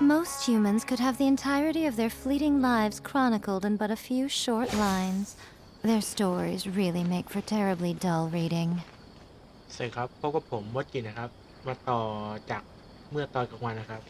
Most humans could have the entirety of their fleeting lives chronicled in but a few short lines. Their stories really make for terribly dull reading. สวัสดีครับพบกับผมมดกินนะครับมาต่อจากเมื่อตอนกลางวันนะครับ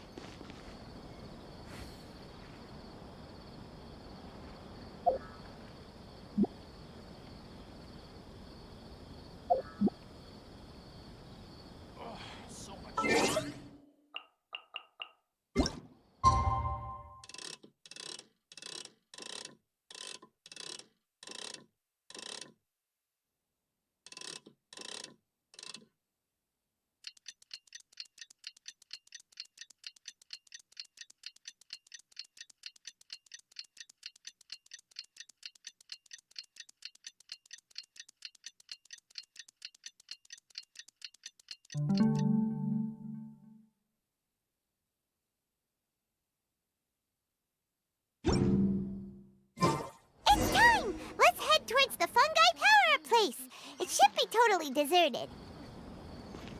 It's time! Let's head towards the fungi power-up place. It should be totally deserted.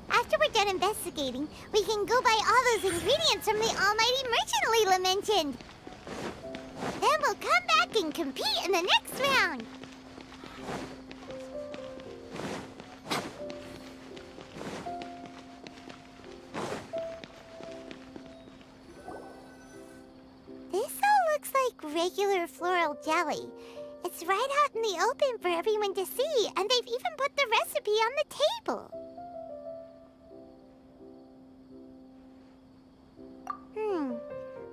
After we're done investigating, we can go buy all those ingredients from the almighty merchant Leela mentioned. Then we'll come back and compete in the next round. This all looks like regular floral jelly. It's right out in the open for everyone to see, and they've even put the recipe on the table.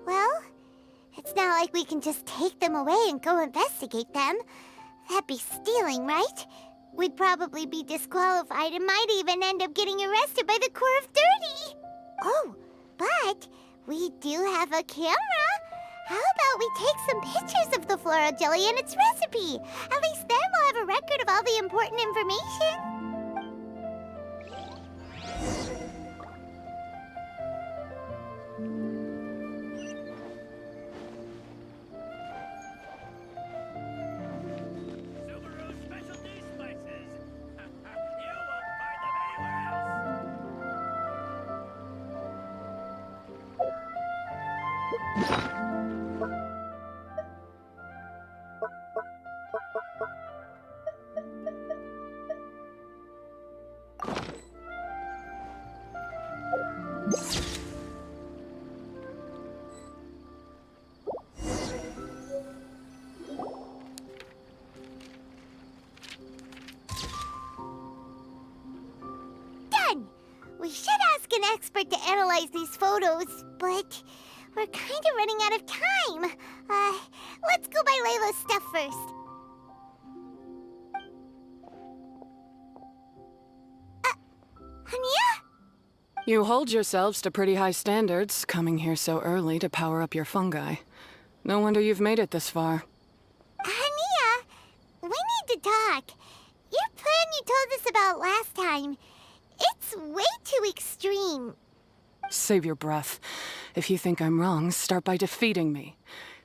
Well, it's not like we can just take them away and go investigate them. That'd be stealing, right? We'd probably be disqualified and might even end up getting arrested by the Corps of 30. Oh, but we do have a camera. How about we take some pictures of the floral jelly and its recipe? At least then we'll have a record of all the important information. Done! We should ask an expert to analyze these photos, but we're kind of running out of time. Let's go buy Layla's stuff first. Hania? You hold yourselves to pretty high standards, coming here so early to power up your fungi. No wonder you've made it this far. Hania, we need to talk. Your plan you told us about last time, it's way too extreme. Save your breath. If you think I'm wrong, start by defeating me.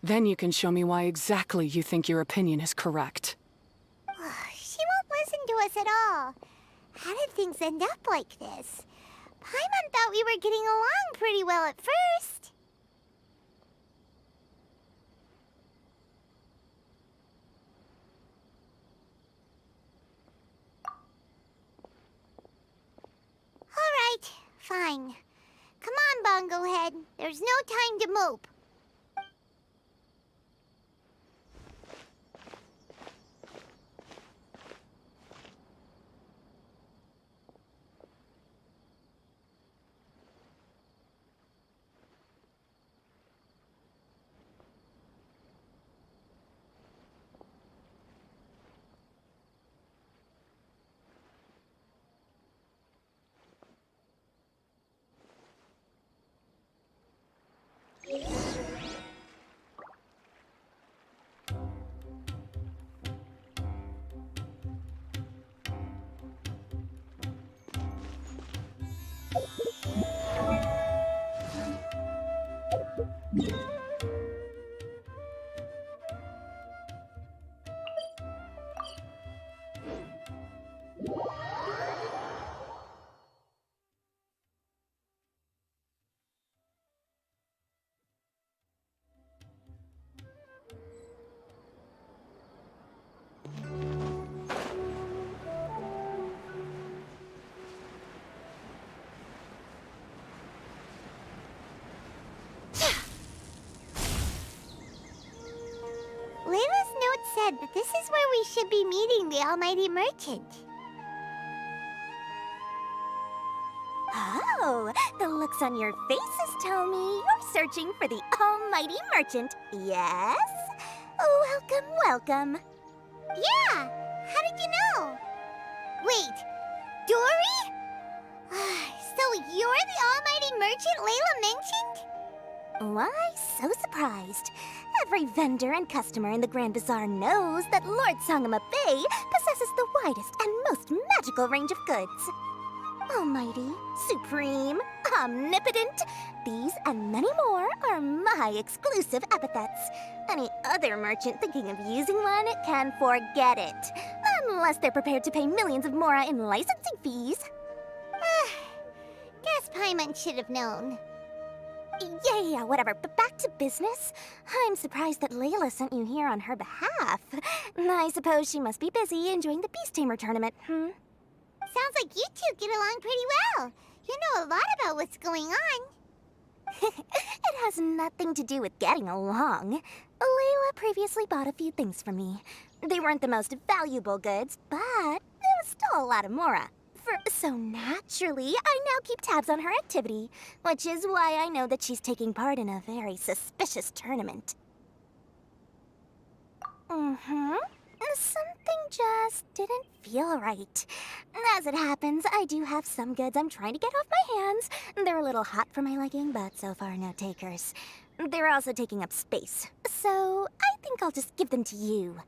Then you can show me why exactly you think your opinion is correct. She won't listen to us at all. How did things end up like this? Paimon thought we were getting along pretty well at first. All right, fine. Come on, Bongo Head. There's no time to mope. This is where we should be meeting the almighty merchant. Oh, the looks on your faces tell me you're searching for the almighty merchant, yes? Welcome, welcome. Yeah, how did you know? Wait, Dory? So you're the almighty merchant Layla mentioned? Why so surprised? Every vendor and customer in the Grand Bazaar knows that Lord Sangama Bay possesses the widest and most magical range of goods. Almighty, supreme, omnipotent, these and many more are my exclusive epithets. Any other merchant thinking of using one can forget it, unless they're prepared to pay millions of mora in licensing fees. Guess Paimon should have known. Yeah, whatever, but back to business. I'm surprised that Layla sent you here on her behalf. I suppose she must be busy enjoying the Beast Tamer tournament, Sounds like you two get along pretty well. You know a lot about what's going on. It has nothing to do with getting along. Layla previously bought a few things from me. They weren't the most valuable goods, but it was still a lot of mora. So naturally, I now keep tabs on her activity, which is why I know that she's taking part in a very suspicious tournament. Something just didn't feel right. As it happens, I do have some goods I'm trying to get off my hands. They're a little hot for my liking, but so far no takers. They're also taking up space, so I think I'll just give them to you.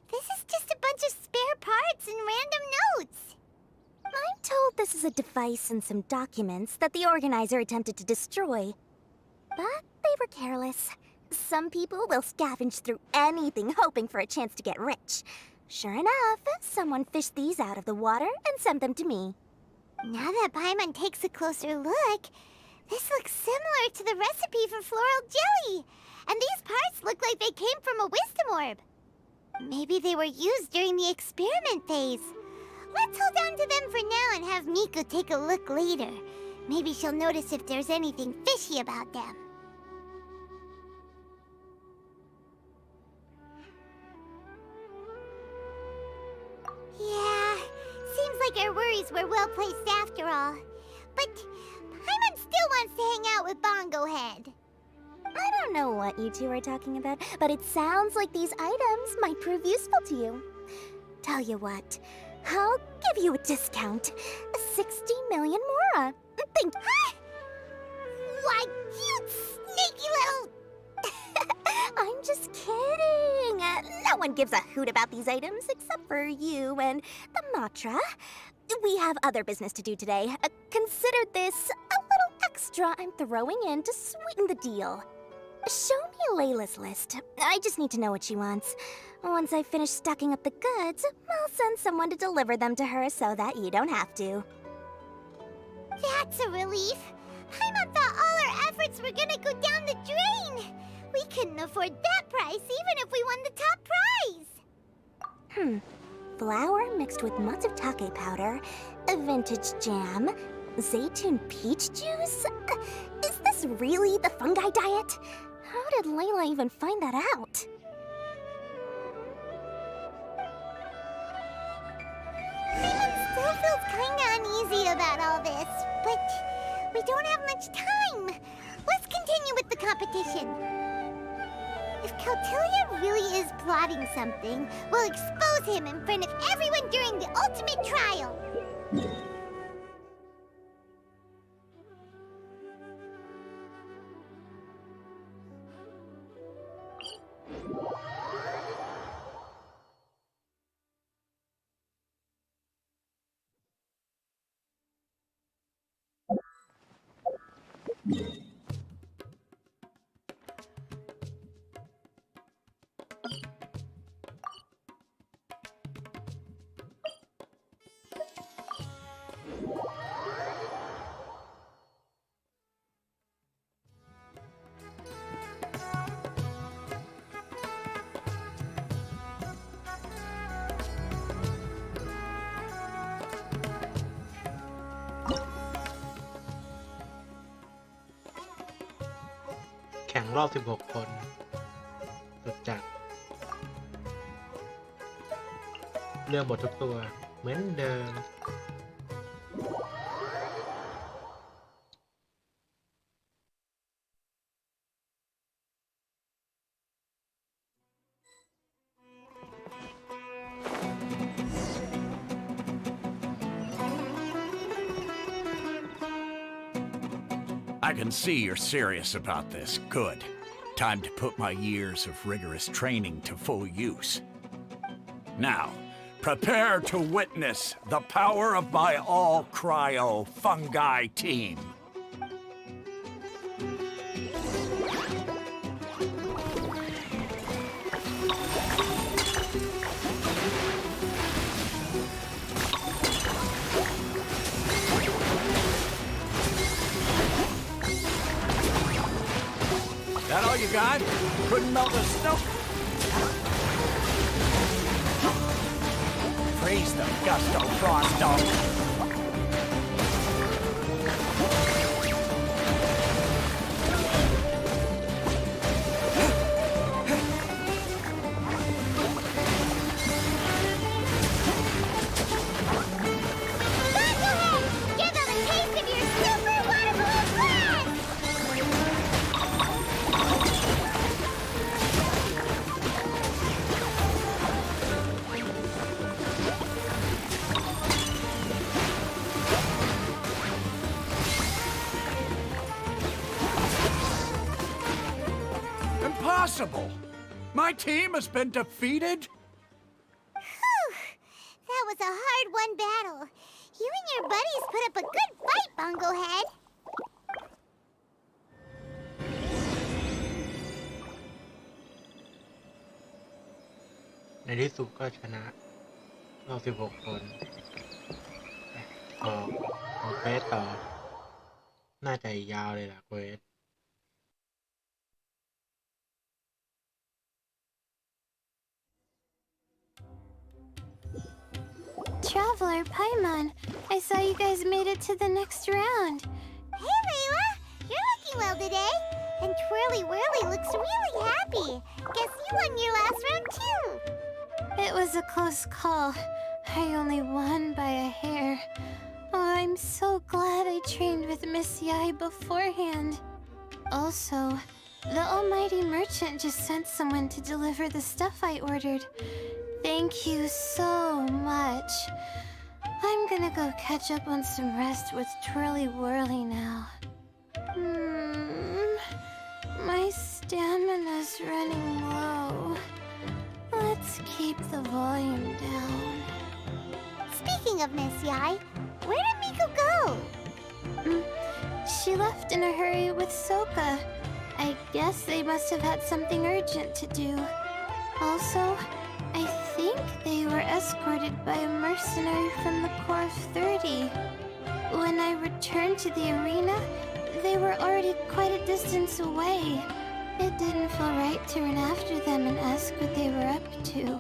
This is just a bunch of spare parts and random notes. I'm told this is a device and some documents that the organizer attempted to destroy. But they were careless. Some people will scavenge through anything hoping for a chance to get rich. Sure enough, someone fished these out of the water and sent them to me. Now that Paimon takes a closer look, this looks similar to the recipe for floral jelly. And these parts look like they came from a wisdom orb. Maybe they were used during the experiment phase. Let's hold on to them for now and have Miku take a look later. Maybe she'll notice if there's anything fishy about them. Yeah, seems like our worries were well placed after all. But Paimon still wants to hang out with Bongo Head. I don't know what you two are talking about, but it sounds like these items might prove useful to you. Tell you what, I'll give you a discount. 60 million mora. Think. Why, you sneaky little... I'm just kidding. No one gives a hoot about these items except for you and the Matra. We have other business to do today. Consider this a little extra I'm throwing in to sweeten the deal. Show me Layla's list. I just need to know what she wants. Once I finish stacking up the goods, I'll send someone to deliver them to her so that you don't have to. That's a relief. Paimon thought all our efforts were gonna go down the drain. We couldn't afford that price even if we won the top prize. Flour mixed with matsutake powder, a vintage jam, zaytun peach juice? Is this really the fungi diet? How did Layla even find that out? Paimon still feels kinda uneasy about all this, but we don't have much time. Let's continue with the competition. If Kautilya really is plotting something, we'll expose him in front of everyone during the ultimate trial.แข่งรอบ 16 คนสุดจัด เรื่องหมดทุกตัวเหมือนเดิม I can see you're serious about this. Good. Time to put my years of rigorous training to full use. Now, prepare to witness the power of my all-cryo fungi team. That all you got? Couldn't melt the snow? Freeze the gusto, Frosto. Give them a taste of your super water balloon blast! Impossible! My team has been defeated? Whew! That was a hard-won battle. You and your buddies put up a good fight, Bungo Head. ในที่สุดก็ชนะรอบ16 คนออกเควสต่อ น่าจะยาวเลยล่ะเควส Traveler, Paimon, I saw you guys made it to the next round. Hey, Layla! You're looking well today. And Twirly Whirly looks really happy. Guess you won your last round, too. It was a close call. I only won by a hair. Oh, I'm so glad I trained with Miss Yai beforehand. Also, the almighty merchant just sent someone to deliver the stuff I ordered. Thank you so much. I'm gonna go catch up on some rest with Twirly Whirly now. My stamina's running low. Let's keep the volume down. Speaking of Miss Yai, where did Miko go? She left in a hurry with Soka. I guess they must have had something urgent to do. Also, I think they were escorted by a mercenary from the Corps of 30. When I returned to the arena, they were already quite a distance away. It didn't feel right to run after them and ask what they were up to.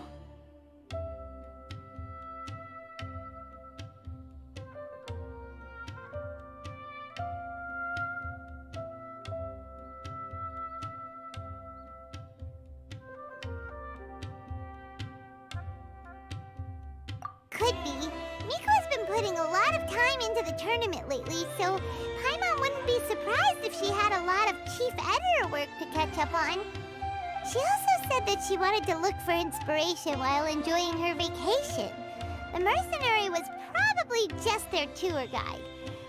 Could be. Miko has been putting a lot of time into the tournament lately, so Paimon wouldn't be surprised if she had a lot of chief editor work to catch up on. She also said that she wanted to look for inspiration while enjoying her vacation. The mercenary was probably just their tour guide.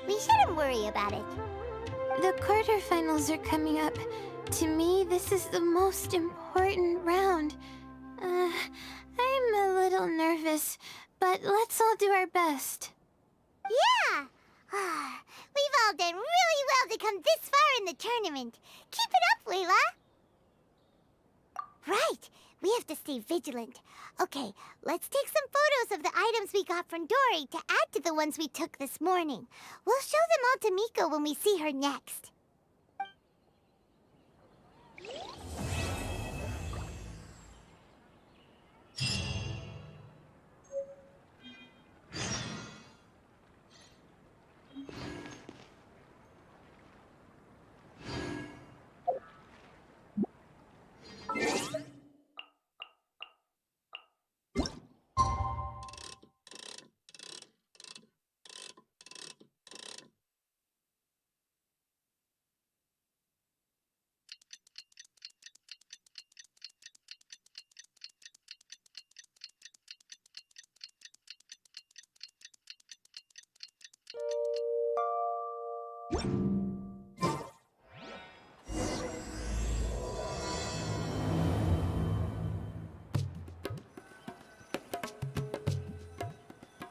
We shouldn't worry about it. The quarterfinals are coming up. To me, this is the most important round. I'm a little nervous, but let's all do our best. Yeah! We've all done really well to come this far in the tournament. Keep it up, Layla! Right! We have to stay vigilant. Okay, let's take some photos of the items we got from Dory to add to the ones we took this morning. We'll show them all to Miko when we see her next.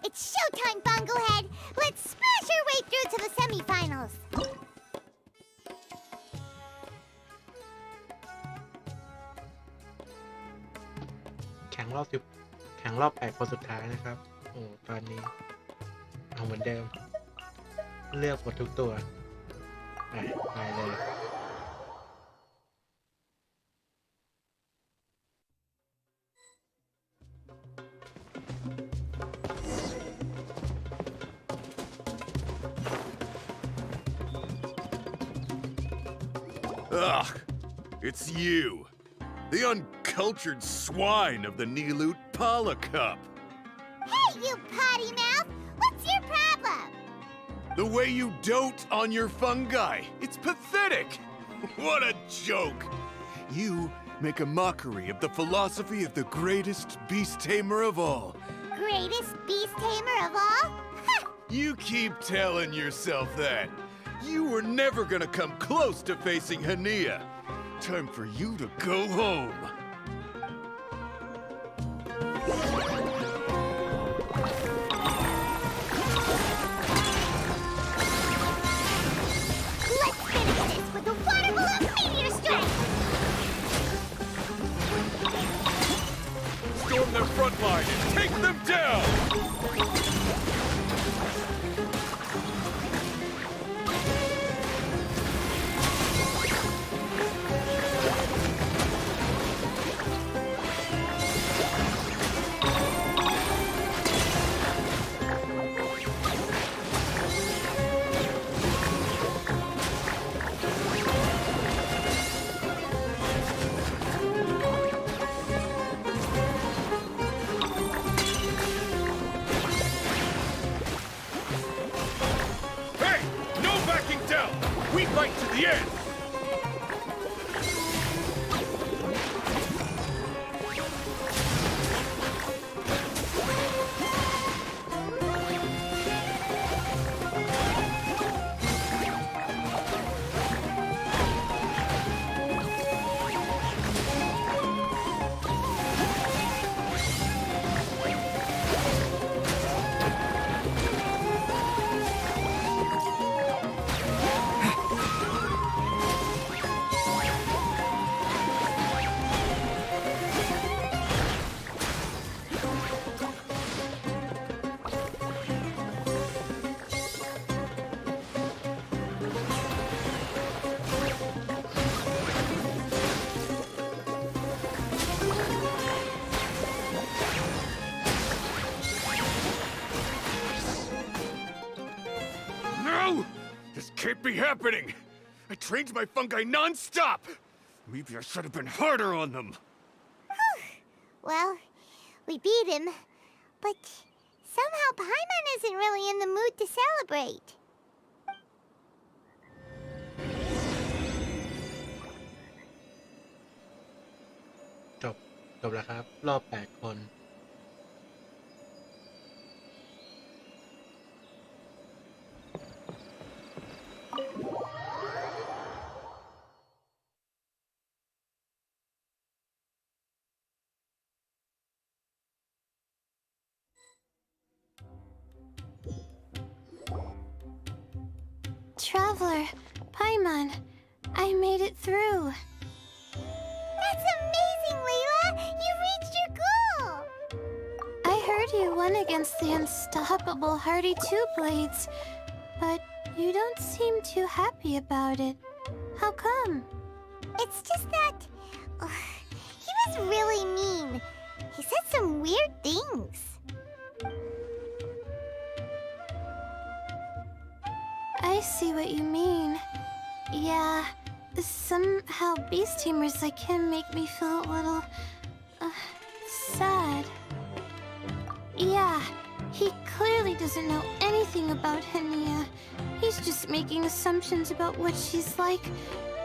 It's showtime, Bunglehead! Let's smash our way through to the semifinals! แข่งรอบ8 คนสุดท้ายนะครับ โอ้ตอนนี้เอาเหมือนเดิม เลือกหมดทุกตัวไปเลย Ugh, it's you. The uncultured swine of the Nilut Pala Cup. Hey, you potty mouth! What's your problem? The way you dote on your fungi. It's pathetic. What a joke. You make a mockery of the philosophy of the greatest beast tamer of all. Greatest beast tamer of all? You keep telling yourself that. You were never gonna come close to facing Hania. Time for you to go home. Let's finish this with a water balloon meteor strike! Storm their front line and take them down! We fight to the end! No! This can't be happening! I trained my fungi non-stop! Maybe I should have been harder on them. Well, we beat him, but somehow Paimon isn't really in the mood to celebrate. จบแล้วครับ รอบ 8 คน Traveler, Paimon, I made it through. That's amazing, Layla! You reached your goal! I heard you won against the unstoppable Hardy Two Blades, but you don't seem too happy about it. How come? It's just that... he was really mean. He said some weird things. I see what you mean. Yeah, somehow beast tamers like him make me feel a little... sad. Yeah, he clearly doesn't know anything about Hania. He's just making assumptions about what she's like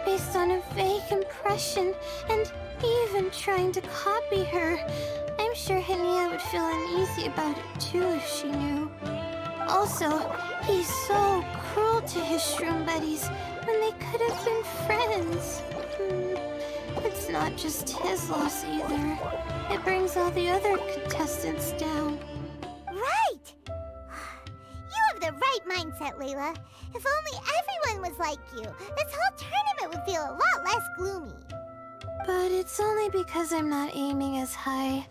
based on a vague impression and even trying to copy her. I'm sure Hania would feel uneasy about it too if she knew. Also, he's so cruel to his shroom buddies when they could have been friends. It's not just his loss either. It brings all the other contestants down. Right! You have the right mindset, Layla. If only everyone was like you, this whole tournament would feel a lot less gloomy. But it's only because I'm not aiming as high.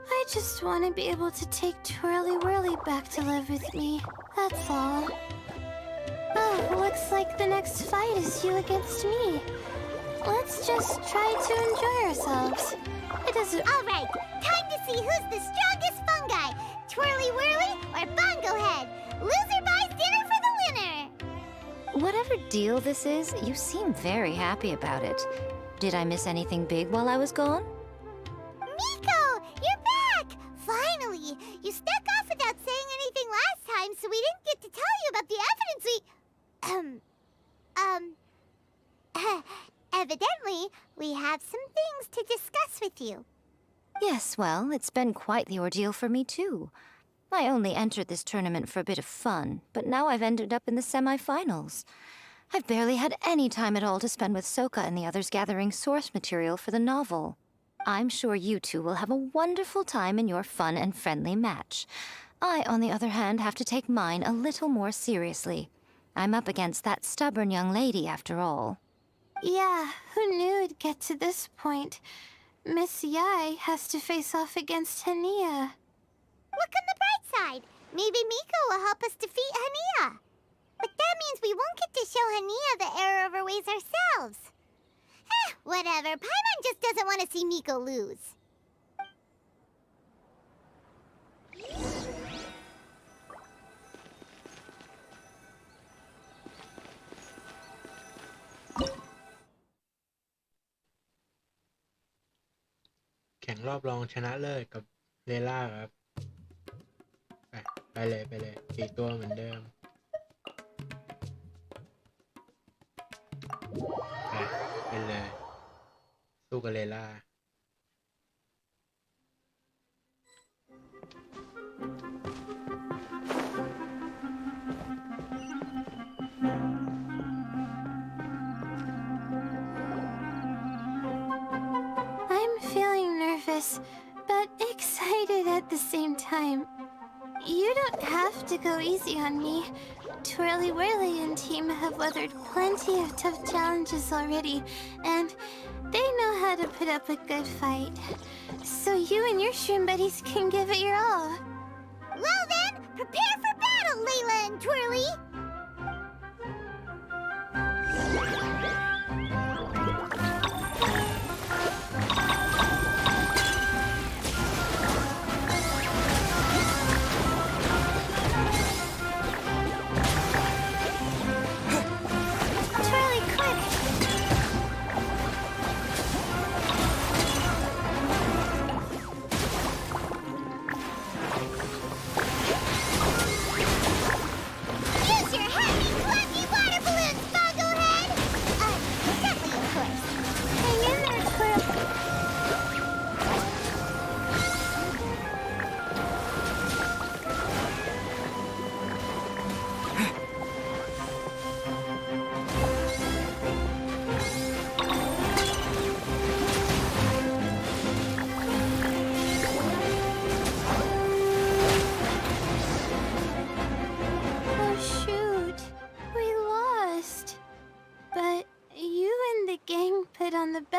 I just want to be able to take Twirly Whirly back to live with me. That's all. Oh, looks like the next fight is you against me. Let's just try to enjoy ourselves. It doesn't... All right, time to see who's the strongest fungi, Twirly Whirly or Bongo Head. Loser buys dinner for the winner. Whatever deal this is, you seem very happy about it. Did I miss anything big while I was gone? Miko, you're back! Finally! You snuck off without saying anything last time, so we didn't get to tell you about the evidence evidently, we have some things to discuss with you. Yes, well, it's been quite the ordeal for me, too. I only entered this tournament for a bit of fun, but now I've ended up in the semi-finals. I've barely had any time at all to spend with Soka and the others gathering source material for the novel. I'm sure you two will have a wonderful time in your fun and friendly match. I, on the other hand, have to take mine a little more seriously. I'm up against that stubborn young lady, after all. Yeah, who knew it'd get to this point? Miss Yai has to face off against Hania. Look on the bright side. Maybe Miko will help us defeat Hania. But that means we won't get to show Hania the error of our ways ourselves. Whatever. Paimon just doesn't want to see Miko lose.แข่งรอบรองชนะเลิศกับเลล่าครับไปเลย4 ตัวเหมือนเดิมไปเลยสู้กับเลล่าbut excited at the same time. You don't have to go easy on me. Twirly Whirly and team have weathered plenty of tough challenges already, and they know how to put up a good fight. So you and your shroom buddies can give it your all. Well then, prepare for battle, Layla and Twirly!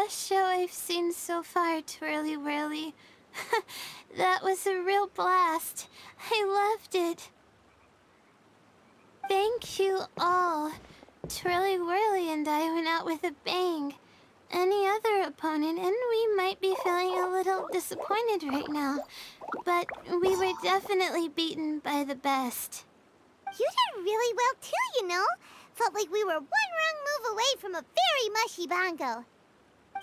Show I've seen so far, Twirly Whirly. That was a real blast. I loved it. Thank you all. Twirly Whirly and I went out with a bang. Any other opponent, and we might be feeling a little disappointed right now, but we were definitely beaten by the best. You did really well too, you know. Felt like we were one wrong move away from a very mushy bongo.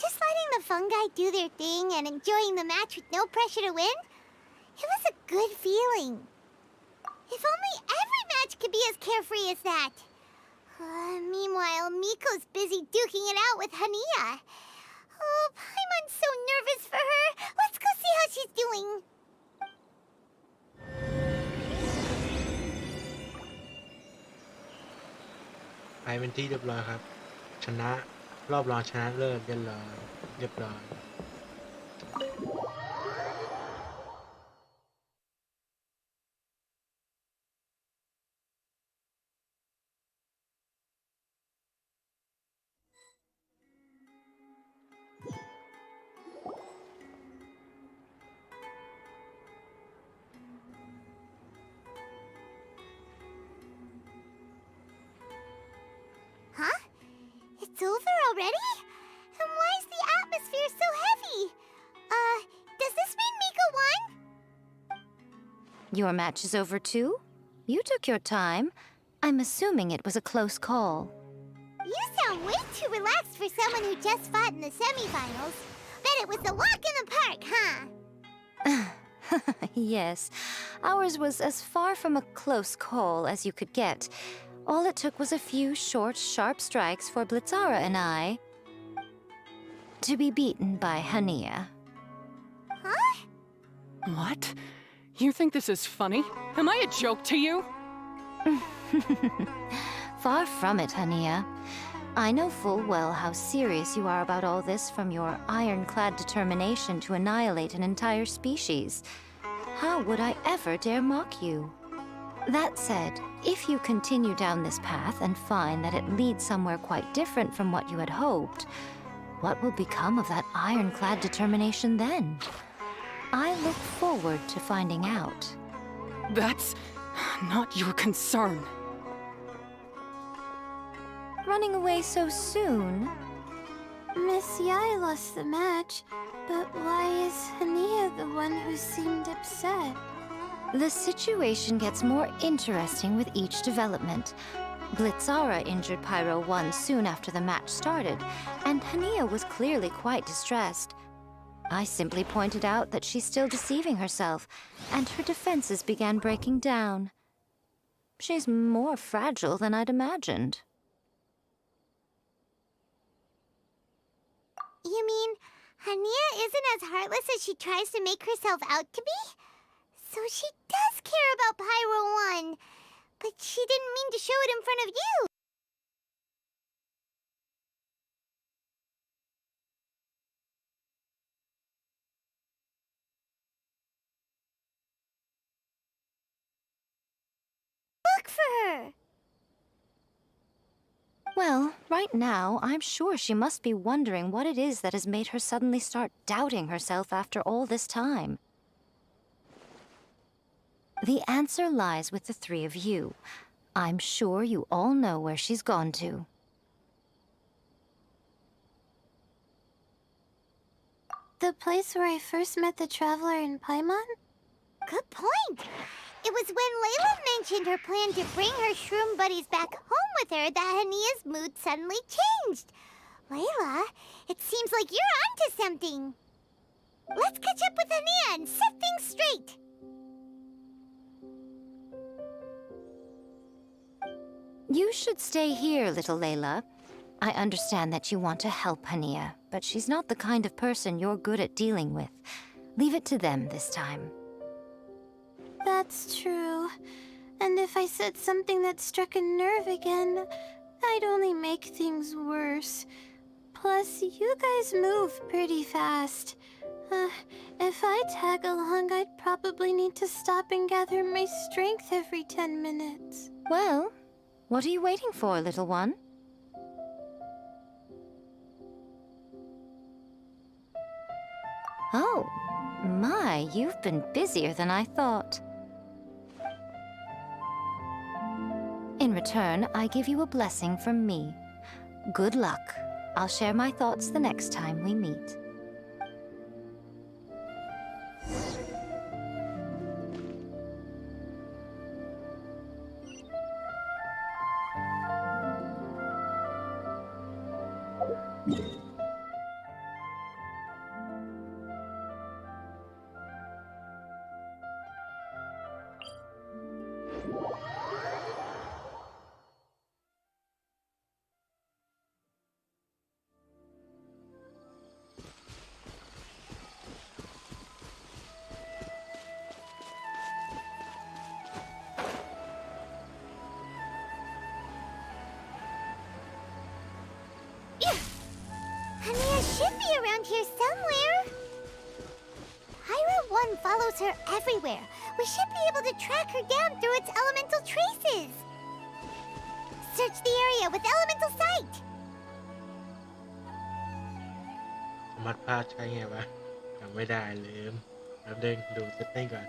Just letting the fungi do their thing and enjoying the match with no pressure to win, it was a good feeling. If only every match could be as carefree as that. Meanwhile, Miko's busy duking it out with Hania. Oh, Paimon's so nervous for her. Let's go see how she's doing. ไปเป็นที่เรียบร้อยครับ ชนะรอบรองชนะเลิศเรียบร้อยเรียบร้อย Huh? It's over already? And why is the atmosphere so heavy? Does this mean Mika won? Your match is over too? You took your time. I'm assuming it was a close call. You sound way too relaxed for someone who just fought in the semifinals. Bet it was a walk in the park, huh? Yes, ours was as far from a close call as you could get. All it took was a few short, sharp strikes for Blitzara and I to be beaten by Hania. Huh? What? You think this is funny? Am I a joke to you? Far from it, Hania. I know full well how serious you are about all this from your ironclad determination to annihilate an entire species. How would I ever dare mock you? That said, if you continue down this path and find that it leads somewhere quite different from what you had hoped, what will become of that ironclad determination then? I look forward to finding out. That's not your concern. Running away so soon? Miss Yai lost the match, but why is Hania the one who seemed upset? The situation gets more interesting with each development. Blitzara injured Pyro 1 soon after the match started, and Hania was clearly quite distressed. I simply pointed out that she's still deceiving herself, and her defenses began breaking down. She's more fragile than I'd imagined. You mean Hania isn't as heartless as she tries to make herself out to be? So she does care about Pyro 1, but she didn't mean to show it in front of you. Look for her. Well, right now, I'm sure she must be wondering what it is that has made her suddenly start doubting herself after all this time. The answer lies with the three of you. I'm sure you all know where she's gone to. The place where I first met the traveler in Paimon? Good point. It was when Layla mentioned her plan to bring her shroom buddies back home with her that Hania's mood suddenly changed. Layla, it seems like you're onto something. Let's catch up with Hania and set things straight. You should stay here, little Layla. I understand that you want to help Hania, but she's not the kind of person you're good at dealing with. Leave it to them this time. That's true. And if I said something that struck a nerve again, I'd only make things worse. Plus, you guys move pretty fast. If I tag along, I'd probably need to stop and gather my strength every 10 minutes. Well, what are you waiting for, little one? Oh, my, you've been busier than I thought. In return, I give you a blessing from me. Good luck. I'll share my thoughts the next time we meet. Hania should be around here somewhere. Pyra 1 follows her everywhere. We should be able to track her down through its elemental traces. Search the area with elemental sight. สมรรถภาพใช้ไงวะจำไม่ได้ลืมแป๊บนึงดูเซตติ้งก่อน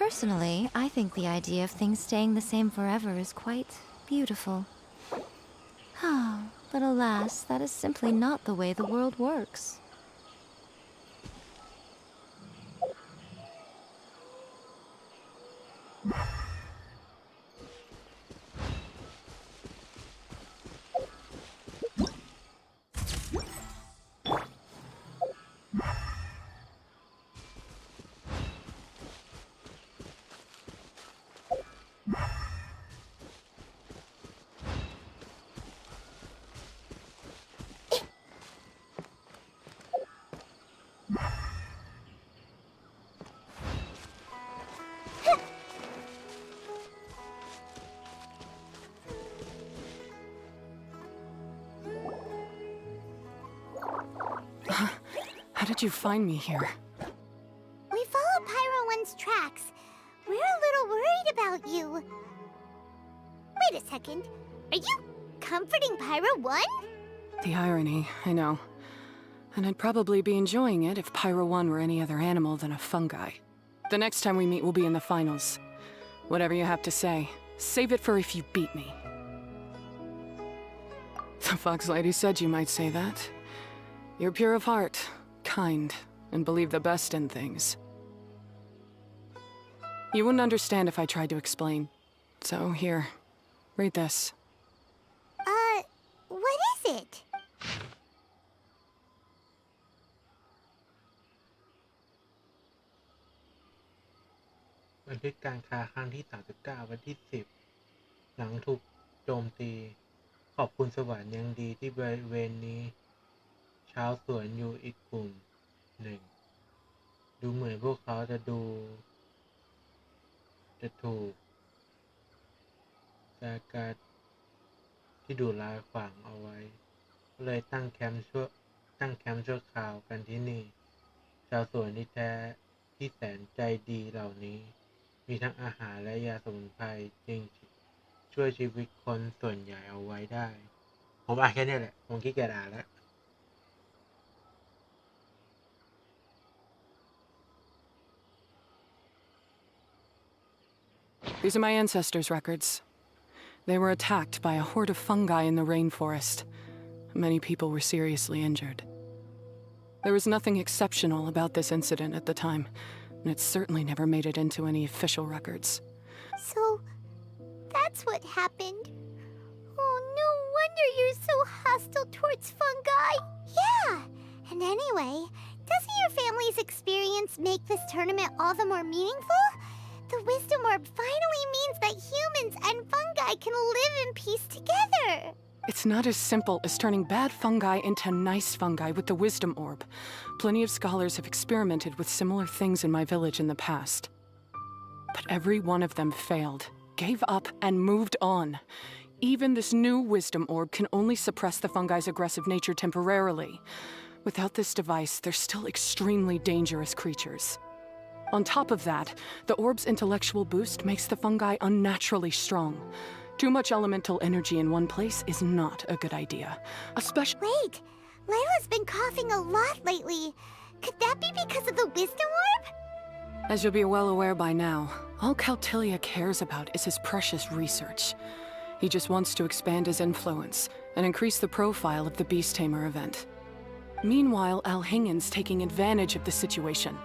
Personally, I think the idea of things staying the same forever is quite beautiful. But alas, that is simply not the way the world works. How did you find me here? We followed Pyra 1's tracks. We're a little worried about you. Wait a second. Are you comforting Pyra 1? The irony, I know. And I'd probably be enjoying it if Pyro 1 were any other animal than a fungi. The next time we meet will be in the finals. Whatever you have to say, save it for if you beat me. The Fox Lady said you might say that. You're pure of heart, kind, and believe the best in things. You wouldn't understand if I tried to explain. So here, read this. What is it? บันทึกการค้าครั้งที่ 39 วันที่ 10 หลังถูกโจมตี ขอบคุณสวรรค์ยังดีที่บริเวณนี้ชาวสวนอยู่อีกกลุ่มหนึ่ง ดูเหมือนพวกเขาจะถูกจากการที่ดุร้ายขวางเอาไว้ก็เลยตั้งแคมป์ชั่วคราวกันที่นี่ ชาวสวนที่แสนใจดีเหล่านี้ มีทั้งอาหารและยาสมุนไพรจึงช่วยชีวิตคนส่วนใหญ่เอาไว้ได้ ผมอ่านแค่นี้แหละ ผมขี้เกียจอ่านแล้ว These are my ancestors' records. They were attacked by a horde of fungi in the rainforest. Many people were seriously injured. There was nothing exceptional about this incident at the time, and it certainly never made it into any official records. So, that's what happened. Oh, no wonder you're so hostile towards fungi. Yeah, and anyway, doesn't your family's experience make this tournament all the more meaningful? The Wisdom Orb finally means that humans and fungi can live in peace together. It's not as simple as turning bad fungi into nice fungi with the Wisdom Orb. Plenty of scholars have experimented with similar things in my village in the past. But every one of them failed, gave up, and moved on. Even this new Wisdom Orb can only suppress the fungi's aggressive nature temporarily. Without this device, they're still extremely dangerous creatures. On top of that, the orb's intellectual boost makes the fungi unnaturally strong. Too much elemental energy in one place is not a good idea. Especially— Wait, Layla's been coughing a lot lately. Could that be because of the wisdom orb? As you'll be well aware by now, all Caltilia cares about is his precious research. He just wants to expand his influence and increase the profile of the Beast Tamer event. Meanwhile, Alhingen's taking advantage of the situation.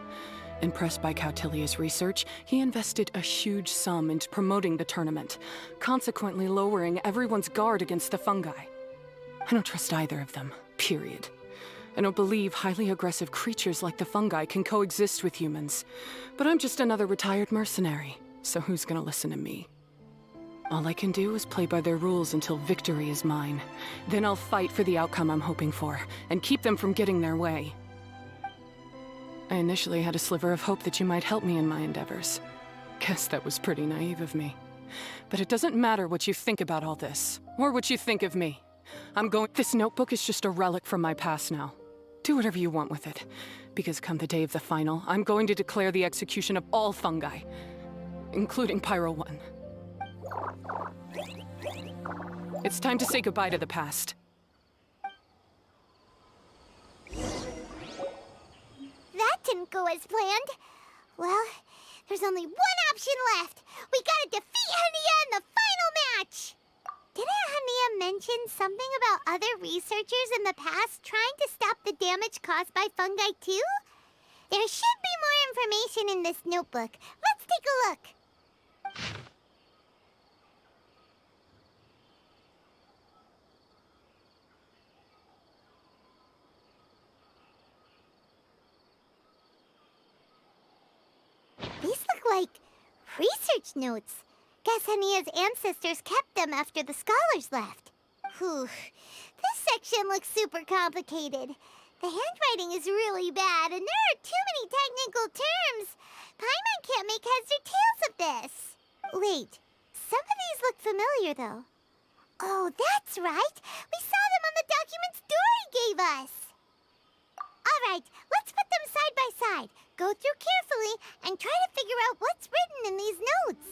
Impressed by Cautilia's research, he invested a huge sum into promoting the tournament, consequently lowering everyone's guard against the fungi. I don't trust either of them, period. I don't believe highly aggressive creatures like the fungi can coexist with humans. But I'm just another retired mercenary, so who's gonna listen to me? All I can do is play by their rules until victory is mine. Then I'll fight for the outcome I'm hoping for, and keep them from getting their way. I initially had a sliver of hope that you might help me in my endeavors. Guess that was pretty naive of me. But it doesn't matter what you think about all this, or what you think of me. This notebook is just a relic from my past now. Do whatever you want with it, because come the day of the final, I'm going to declare the execution of all fungi, including Pyro 1. It's time to say goodbye to the past. That didn't go as planned. Well, there's only one option left. We gotta defeat Hania in the final match! Didn't Hania mention something about other researchers in the past trying to stop the damage caused by fungi too? There should be more information in this notebook. Let's take a look. These look like research notes. Guess Hania's ancestors kept them after the scholars left. Whew. This section looks super complicated. The handwriting is really bad, and there are too many technical terms. Paimon can't make heads or tails of this. Wait, some of these look familiar, though. Oh, that's right. We saw them on the documents Dory gave us. All right, let's put them side by side. Go through carefully and try to figure out what's written in these notes.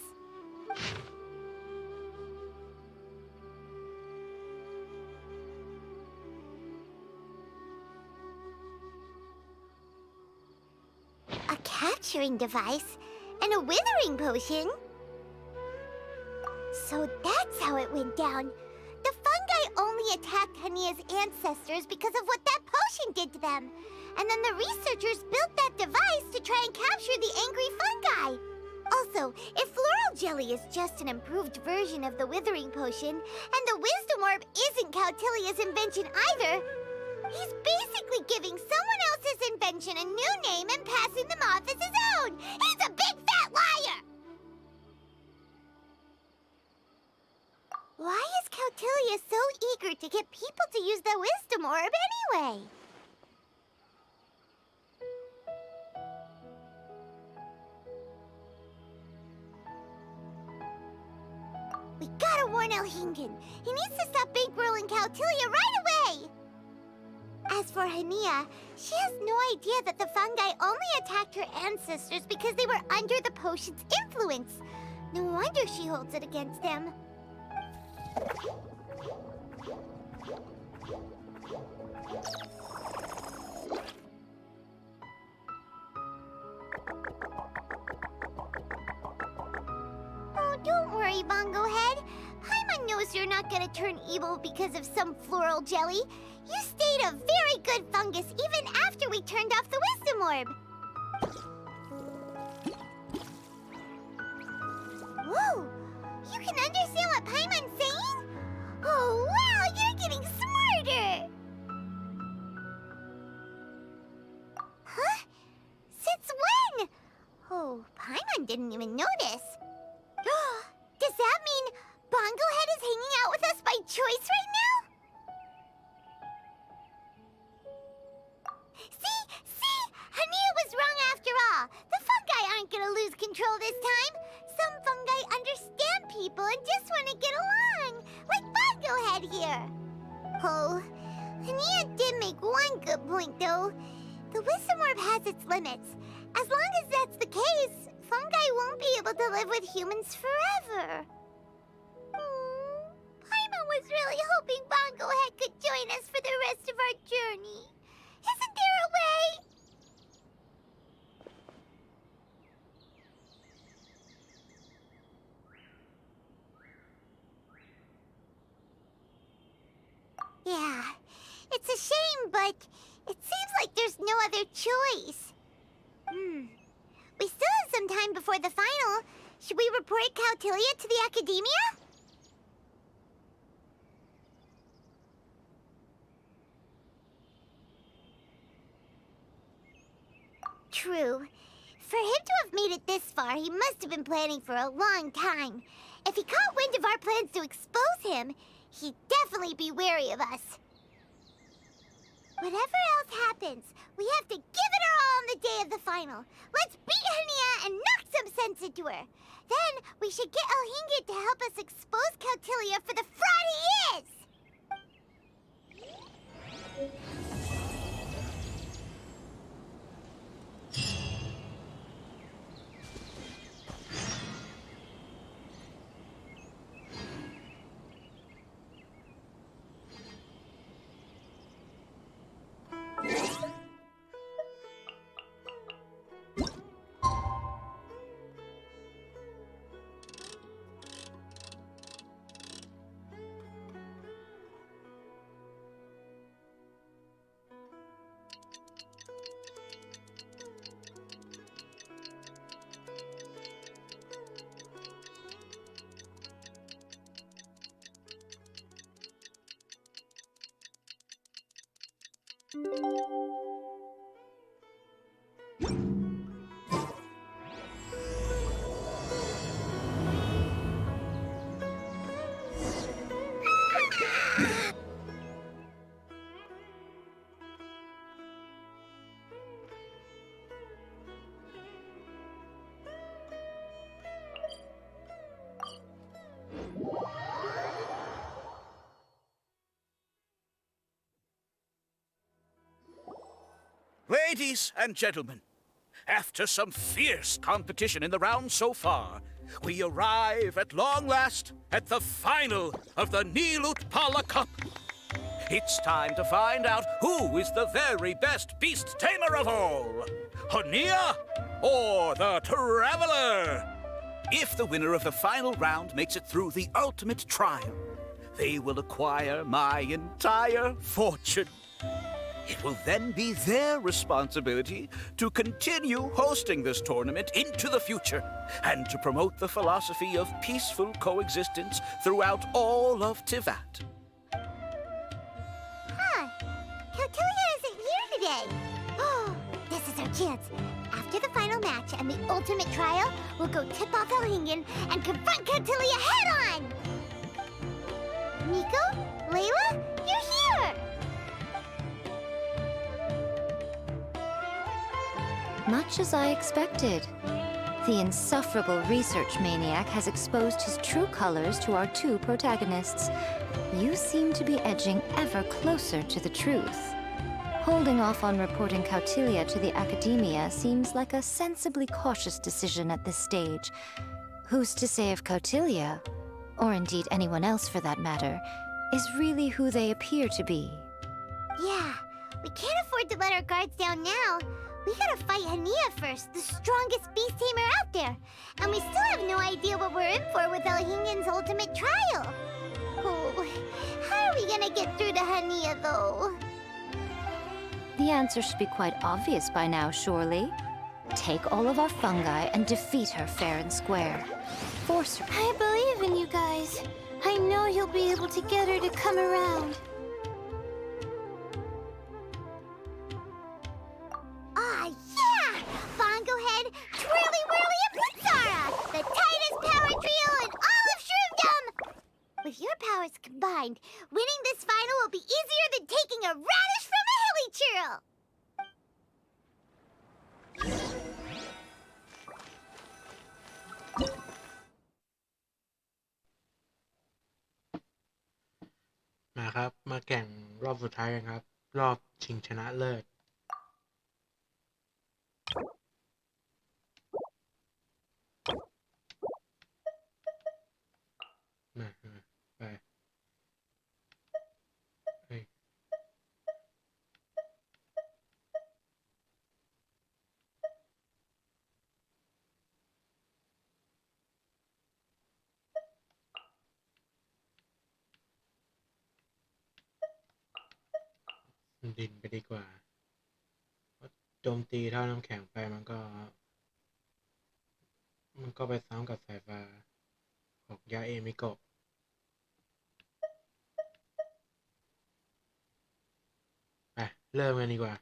A capturing device and a withering potion? So that's how it went down. The fungi only attacked Hania's ancestors because of what that potion did to them. And then the researchers built that device to try and capture the angry fungi. Also, if floral jelly is just an improved version of the withering potion, and the wisdom orb isn't Cautilia's invention either, he's basically giving someone else's invention a new name and passing them off as his own. He's a big fat liar! Why is Cautilia so eager to get people to use the wisdom orb anyway? We gotta warn Alhingen. He needs to stop bankrolling Cautilia right away! As for Hania, she has no idea that the fungi only attacked her ancestors because they were under the potion's influence. No wonder she holds it against them. Oh, don't worry, Bongo Head. Paimon knows you're not gonna turn evil because of some floral jelly. You stayed a very good fungus even after we turned off the wisdom orb. Whoa! You can understand what Paimon's saying? Oh, wow! You're getting smarter! Huh? Since when? Oh, Paimon didn't even notice. Does that mean Bongo Head is hanging out with us by choice right now? See? Hania was wrong after all. The fungi aren't gonna lose control this time. Some fungi understand people and just want to get along, like Bongo Head here. Oh, Hania did make one good point, though. The wisdom orb has its limits. As long as that's the case, fungi won't be able to live with humans forever. was really hoping Bongo Head could join us for the rest of our journey. Isn't there a way? Yeah, it's a shame, but it seems like there's no other choice. We still have some time before the final. Should we report Cautilia to the Academia? True. For him to have made it this far, he must have been planning for a long time. If he caught wind of our plans to expose him, he'd definitely be wary of us. Whatever else happens, we have to give it our all on the day of the final. Let's beat Hania and knock some sense into her. Then we should get Elhinga to help us expose Cautilia for the fraud he is! Ladies and gentlemen, after some fierce competition in the round so far, we arrive at long last at the final of the Nilutpala Cup. It's time to find out who is the very best beast tamer of all, Hania or the Traveler. If the winner of the final round makes it through the ultimate trial, they will acquire my entire fortune. It will then be their responsibility to continue hosting this tournament into the future and to promote the philosophy of peaceful coexistence throughout all of Tivat. Huh. Cautilia isn't here today. Oh, this is our chance. After the final match and the ultimate trial, we'll go tip off Elhingan and confront Cautilia head-on! Nico? Layla? You're here! Much as I expected. The insufferable research maniac has exposed his true colors to our two protagonists. You seem to be edging ever closer to the truth. Holding off on reporting Cautilia to the Academia seems like a sensibly cautious decision at this stage. Who's to say if Cautilia, or indeed anyone else for that matter, is really who they appear to be? Yeah, we can't afford to let our guards down now. We gotta fight Hania first, the strongest beast tamer out there. And we still have no idea what we're in for with Elhingan's ultimate trial. Oh, how are we gonna get through to Hania, though? The answer should be quite obvious by now, surely. Take all of our fungi and defeat her fair and square. Force her. I believe in you guys. I know you'll be able to get her to come around. Ah, yeah! Bongo Head, Twirly Whirly, and Blitzara! The tightest power trio in all of Shroomdom! With your powers combined, winning this final will be easier than taking a radish from a hilly churl!มาครับ มาแข่งรอบสุดท้ายกันครับ รอบชิงชนะเลิศ ไป ดินไปดีกว่าเพราะโจมตีเท่าน้ำแข็งไปมันก็ไปซ้ำกับสายฟ้าของยาเอมิโกะไปเริ่มกันดีกว่า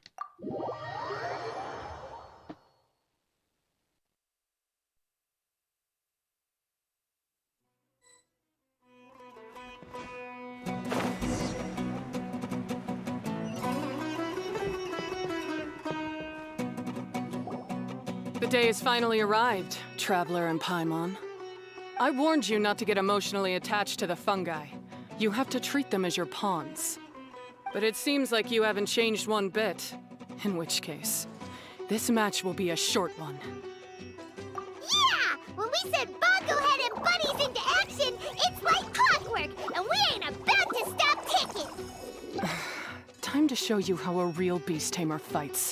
The day has finally arrived, Traveler and Paimon. I warned you not to get emotionally attached to the fungi. You have to treat them as your pawns. But it seems like you haven't changed one bit. In which case, this match will be a short one. Yeah! When we send Bongo Head and Bunnies into action, it's like clockwork, and we ain't about to stop ticking! Time to show you how a real beast tamer fights.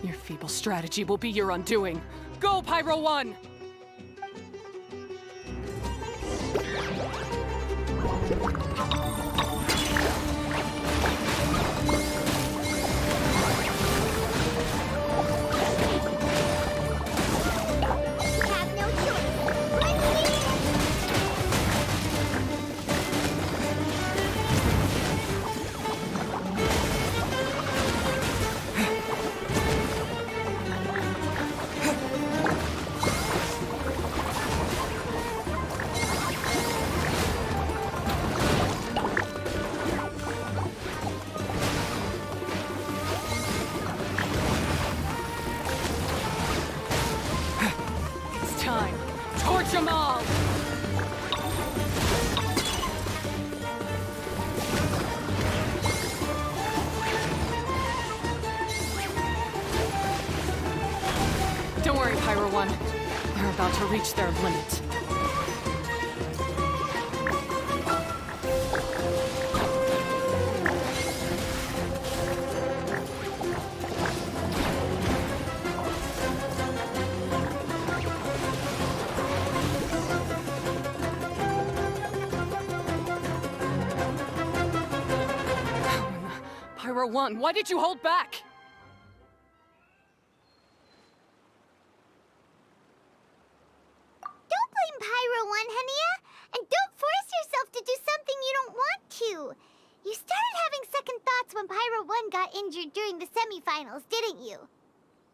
Your feeble strategy will be your undoing. Go, Pyro 1! Have no choice. Let's see. It's time. Torch them all! Don't worry, Pyro 1. They're about to reach their limit. Pyro 1, why did you hold back? Don't blame Pyro 1, Hania. And don't force yourself to do something you don't want to. You started having second thoughts when Pyro 1 got injured during the semifinals, didn't you?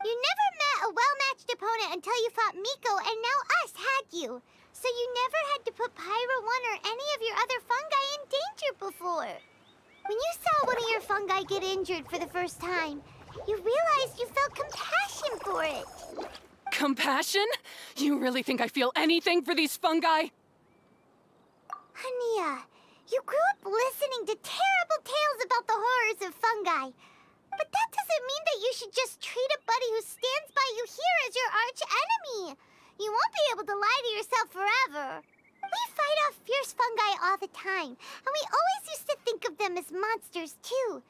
You never met a well-matched opponent until you fought Miko, and now us had you. So you never had to put Pyro 1 or any of your other fungi in danger before. When you saw one of your fungi get injured for the first time, you realized you felt compassion for it. Compassion? You really think I feel anything for these fungi? Hania, you grew up listening to terrible tales about the horrors of fungi. But that doesn't mean that you should just treat a buddy who stands by you here as your arch enemy. You won't be able to lie to yourself forever. We fight off fierce fungi all the time, and we always used to think of them as monsters too.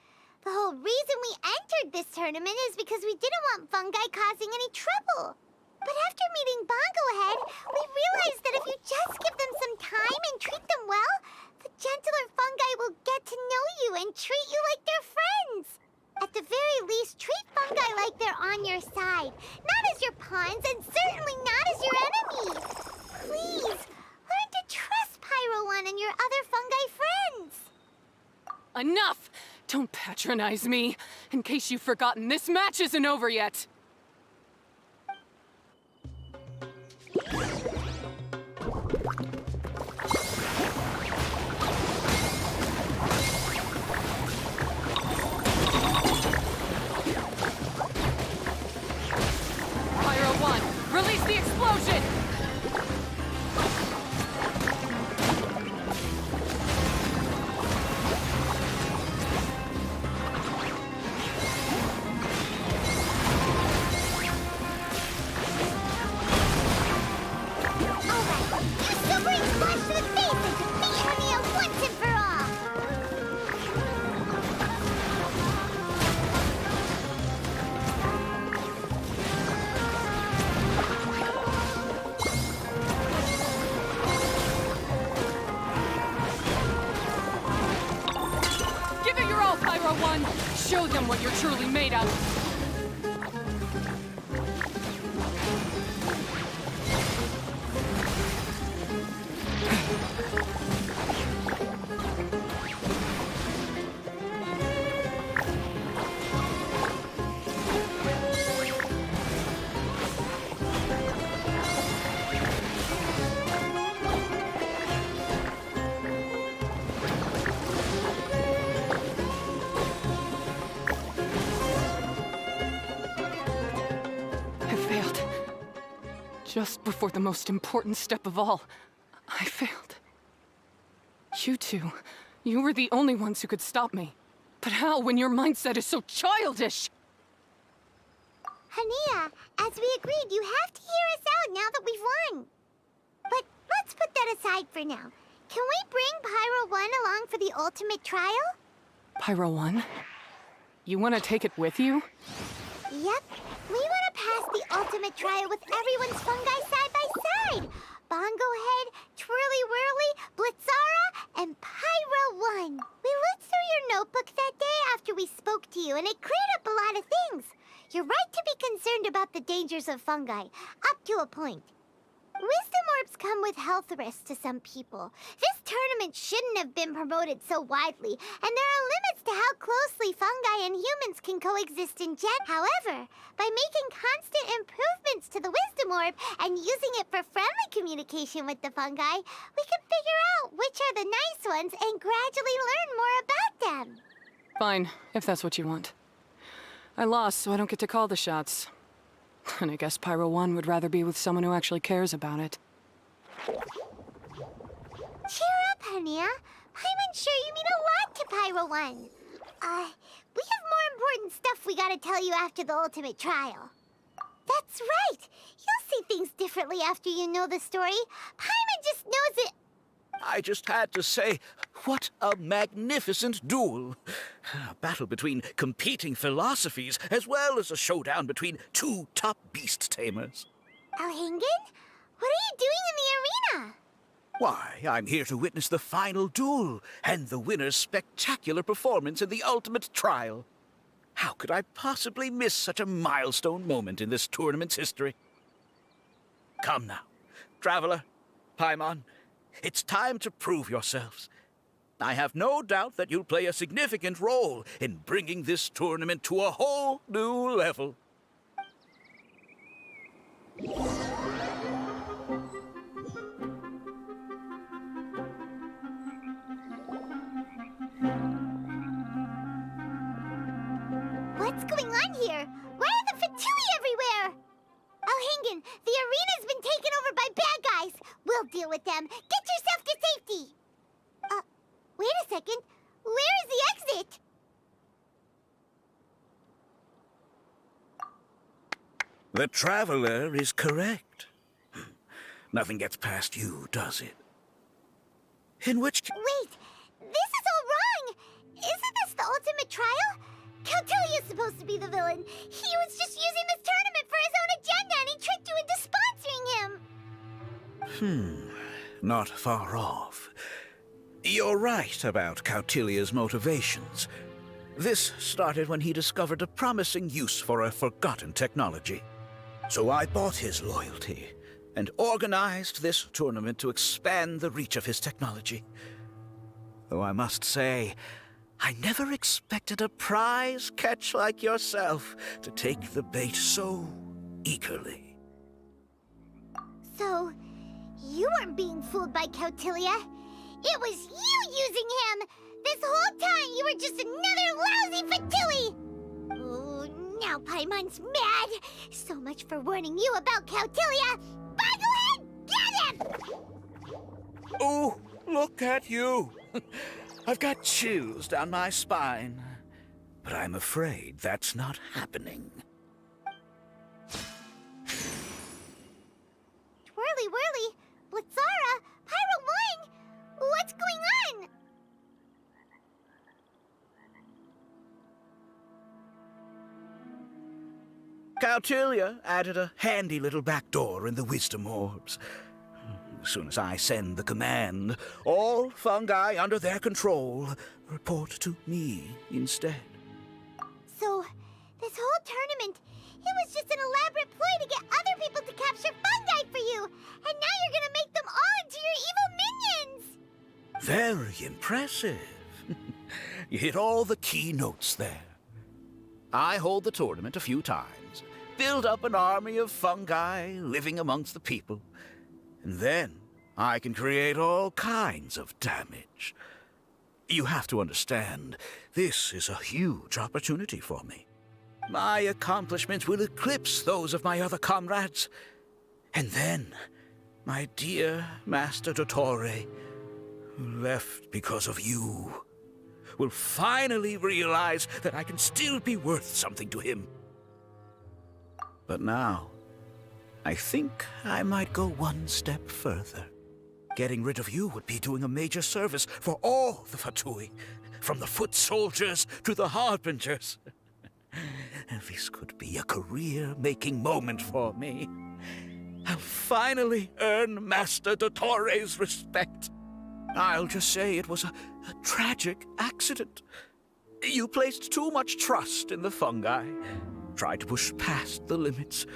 The whole reason we entered this tournament is because we didn't want fungi causing any trouble. But after meeting Bongo Head, we realized that if you just give them some time and treat them well, the gentler fungi will get to know you and treat you like their friends. At the very least, treat fungi like they're on your side, not as your pawns and certainly not as your enemy. Please, learn to trust Pyro 1 and your other fungi friends. Enough! Don't patronize me. In case you've forgotten, this match isn't over yet. Pyro 1, release the explosion! Alright, use Super Splash to the face and defeat Hania once and for all. Give it your all, Pyro 1! Show them what you're truly made of. Just before the most important step of all, I failed. You two, you were the only ones who could stop me. But how when your mindset is so childish? Hania, as we agreed, you have to hear us out now that we've won. But let's put that aside for now. Can we bring Pyro 1 along for the ultimate trial? Pyro 1? You want to take it with you? Yep. We want to pass the ultimate trial with everyone's fungi side by side. Bongo Head, Twirly Whirly, Blitzara, and Pyro 1. We looked through your notebook that day after we spoke to you, and it cleared up a lot of things. You're right to be concerned about the dangers of fungi, up to a point. Wisdom orbs come with health risks to some people. This tournament shouldn't have been promoted so widely, and there are limits to how closely fungi and humans can coexist in Gen. However, by making constant improvements to the Wisdom Orb and using it for friendly communication with the fungi, we can figure out which are the nice ones and gradually learn more about them. Fine, if that's what you want. I lost, so I don't get to call the shots. And I guess Pyro 1 would rather be with someone who actually cares about it. Cheer up, Hania. I'm sure you mean a lot to Pyro 1. We have more important stuff we gotta tell you after the ultimate trial. That's right. You'll see things differently after you know the story. Paimon just knows it. I just had to say, what a magnificent duel. A battle between competing philosophies, as well as a showdown between two top beast tamers. Alhingen? What are you doing in the arena? Why, I'm here to witness the final duel and the winner's spectacular performance in the ultimate trial. How could I possibly miss such a milestone moment in this tournament's history? Come now, Traveler, Paimon, it's time to prove yourselves. I have no doubt that you'll play a significant role in bringing this tournament to a whole new level. What's going on here? Why are the Fatui everywhere? Alhingen, the arena's been taken over by bad guys. We'll deal with them. Get yourself to safety. Wait a second. Where is the exit? The Traveler is correct. Nothing gets past you, does it? In which case... Wait, this is all wrong. Isn't this the ultimate trial? Cautilia's supposed to be the villain. He was just using this tournament for his own agenda, and he tricked you into sponsoring him. Not far off. You're right about Cautilia's motivations. This started when he discovered a promising use for a forgotten technology. So I bought his loyalty and organized this tournament to expand the reach of his technology. Though I must say, I never expected a prize catch like yourself to take the bait so eagerly. So, you weren't being fooled by Cautilia. It was you using him! This whole time you were just another lousy Fatui! Oh, now Paimon's mad! So much for warning you about Cautilia! Boglehead, get him! Oh, look at you! I've got chills down my spine. But I'm afraid that's not happening. Twirly Whirly, Blitzara, Pyro 1! What's going on? Cautilia added a handy little back door in the Wisdom Orbs. As soon as I send the command, all fungi under their control report to me instead. So, this whole tournament, it was just an elaborate ploy to get other people to capture fungi for you! And now you're gonna make them all into your evil minions! Very impressive. You hit all the key notes there. I hold the tournament a few times, build up an army of fungi living amongst the people, and then I can create all kinds of damage. You have to understand, this is a huge opportunity for me. My accomplishments will eclipse those of my other comrades. And then, my dear Master Dottore, who left because of you, will finally realize that I can still be worth something to him. But now, I think I might go one step further. Getting rid of you would be doing a major service for all the Fatui, from the foot soldiers to the harbingers. This could be a career-making moment for me. I'll finally earn Master Dottore's respect. I'll just say it was a tragic accident. You placed too much trust in the fungi, tried to push past the limits,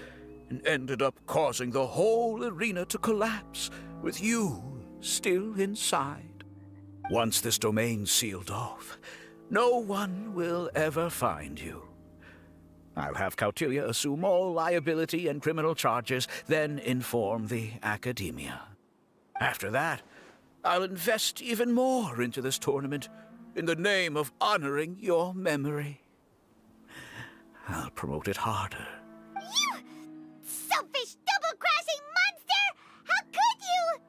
and ended up causing the whole arena to collapse, with you still inside. Once this domain's sealed off, no one will ever find you. I'll have Cautilia assume all liability and criminal charges, then inform the Academia. After that, I'll invest even more into this tournament in the name of honoring your memory. I'll promote it harder. You selfish, double-crashing monster! How could you?